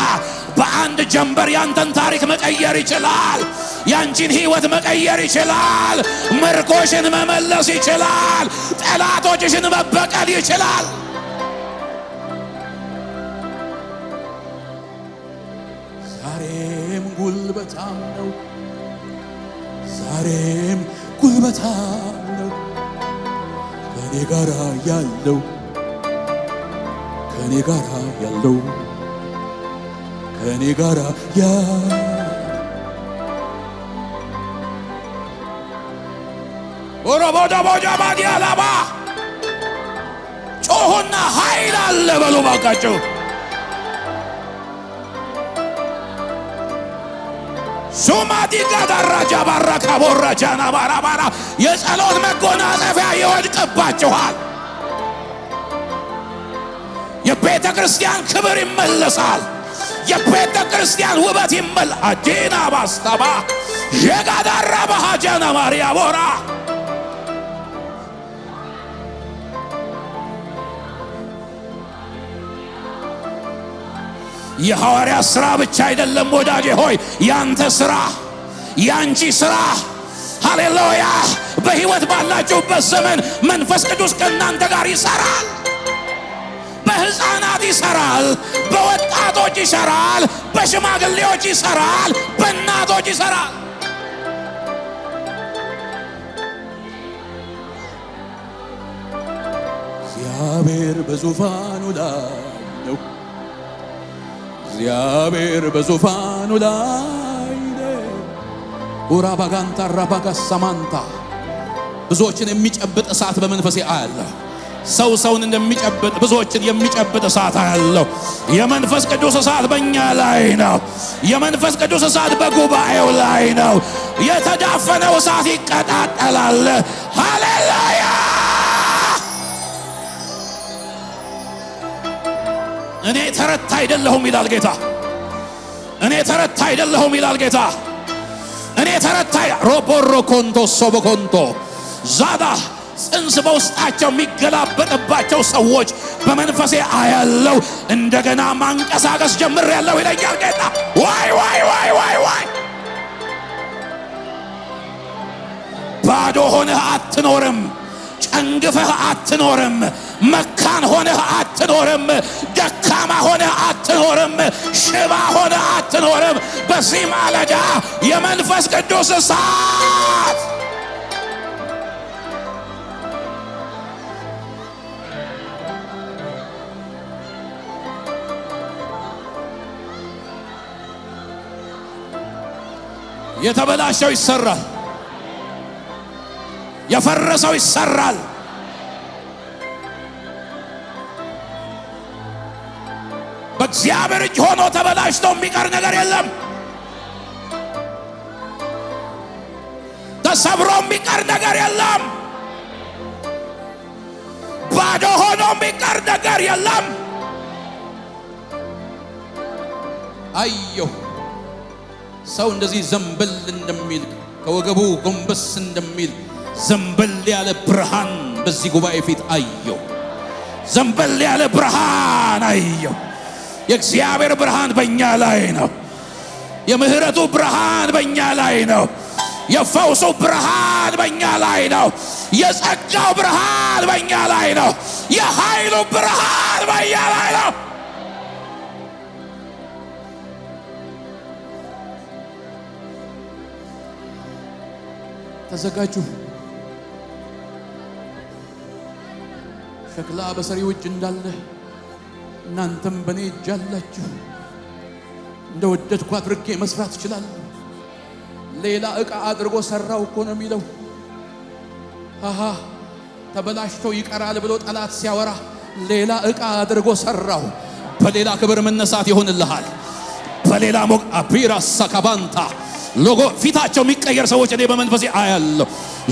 በአንድ ጀንበር ያንተን ታሪክ መቀየር ይችላል። ያንቺን ሕይወት መቀየር ይችላል። ምርኮሽን መመለስ ይችላል። ጠላቶችሽን መበቀል ይችላል። ዛሬም ጉልበታም ነው። ዛሬም ጉልበታም ነው። ከኔ ጋር ያለው ከኔ ጋር ያለው ከኔ ጋር ኦሮቦዳ ቦጃ ባዲያላባ ጮሁና ኃይል አለ በሉ ባካችሁ። ሱማዲ ጋዳራጃ ባራካ ቦራጃና ባራባራ የጸሎት መጎናጸፊያ ይወድቅባችኋል። የቤተ ክርስቲያን ክብር ይመለሳል። የቤተ ክርስቲያን ውበት አዲና ባስታባ የጋዳራ ባሃጃና ማሪያ ቦራ የሐዋርያ ሥራ ብቻ አይደለም ወዳጄ ሆይ፣ ያንተ ሥራ፣ ያንቺ ሥራ። ሃሌሉያ! በሕይወት ባላችሁበት ዘመን መንፈስ ቅዱስ ከእናንተ ጋር ይሠራል። በሕፃናት ይሠራል፣ በወጣቶች ይሠራል፣ በሽማግሌዎች ይሠራል፣ በእናቶች ይሠራል። እግዚአብሔር በዙፋኑ ላይ ነው። እግዚአብሔር በዙፋኑ ላይ ነው። ኡራባጋንታ ራባጋሳማንታ ብዙዎችን የሚጨብጥ እሳት በመንፈሴ አያለሁ። ሰው ሰውን እንደሚጨብጥ ብዙዎችን የሚጨብጥ እሳት አያለሁ። የመንፈስ ቅዱስ እሳት በእኛ ላይ ነው። የመንፈስ ቅዱስ እሳት በጉባኤው ላይ ነው። የተዳፈነው እሳት ይቀጣጠላል። ሃሌሉያ! እኔ ተረታ አይደለሁም ይላል ጌታ። እኔ ተረታ አይደለሁም ይላል ጌታ። እኔ ተረታ ሮቦሮ ኮንቶ ሶቦኮንቶ ዛዳ ጽንስ በውስጣቸው የሚገላበጥባቸው ሰዎች በመንፈሴ አያለው። እንደገና ማንቀሳቀስ ጀምሬያለሁ ይለኛል ጌታ። ዋይ ዋይ ዋይ ዋይ ዋይ! ባዶ ሆነህ አትኖርም። ጨንግፈህ አትኖርም። መካን ሆነህ አትኖርም። ደካማ ሆነህ አትኖርም። ሽባ ሆነህ አትኖርም። በዚህ ማለዳ የመንፈስ ቅዱስ እሳት የተበላሸው ይሰራል። የፈረሰው ይሰራል። በእግዚአብሔር እጅ ሆኖ ተበላሽቶ የሚቀር ነገር የለም። ተሰብሮ የሚቀር ነገር የለም። ባዶ ሆኖ የሚቀር ነገር የለም። አየሁ ሰው እንደዚህ ዘንበል እንደሚል ከወገቡ ጎንበስ እንደሚል ዘንበል ያለ ብርሃን በዚህ ጉባኤ ፊት አየሁ። ዘንበል ያለ ብርሃን አየሁ። የእግዚአብሔር ብርሃን በእኛ ላይ ነው። የምህረቱ ብርሃን በእኛ ላይ ነው። የፈውሱ ብርሃን በእኛ ላይ ነው። የጸጋው ብርሃን በእኛ ላይ ነው። የኃይሉ ብርሃን በእኛ ላይ ነው። ተዘጋጁ። ሸክላ በሰሪው እጅ እንዳለ እናንተም በእኔ እጅ አላችሁ። እንደወደድኩ አድርጌ መስራት እችላለሁ። ሌላ ዕቃ አድርጎ ሰራው እኮ ነው የሚለው። ተበላሽቶ ይቀራል ብሎ ጠላት ሲያወራ ሌላ ዕቃ አድርጎ ሰራው። በሌላ ክብር መነሳት ይሆንልሃል። በሌላ ሞቅ አቢራ ሰካባንታ ሎጎ ፊታቸው የሚቀየር ሰዎች እኔ በመንፈሴ አያለሁ።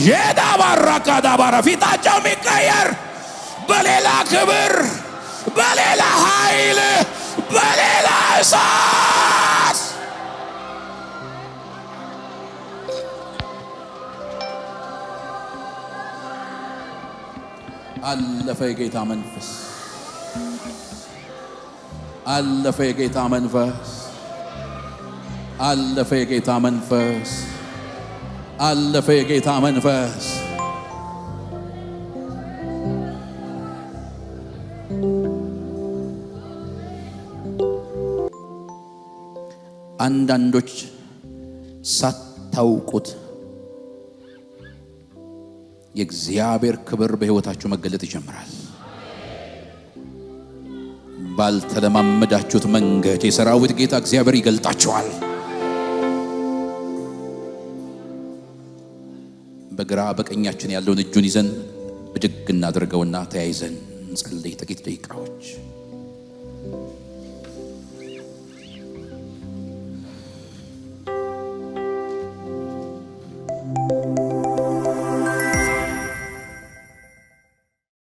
የዳባራ ካዳባራ ፊታቸው የሚቀየር በሌላ ክብር፣ በሌላ ኃይል፣ በሌላ እሳት አለፈ የጌታ መንፈስ፣ አለፈ የጌታ መንፈስ፣ አለፈ የጌታ መንፈስ፣ አለፈ የጌታ መንፈስ። አንዳንዶች ሳታውቁት የእግዚአብሔር ክብር በሕይወታችሁ መገለጥ ይጀምራል። ባልተለማመዳችሁት መንገድ የሰራዊት ጌታ እግዚአብሔር ይገልጣችኋል። በግራ በቀኛችን ያለውን እጁን ይዘን ብድግ እናድርገውና ተያይዘን እንጸልይ ጥቂት ደቂቃዎች።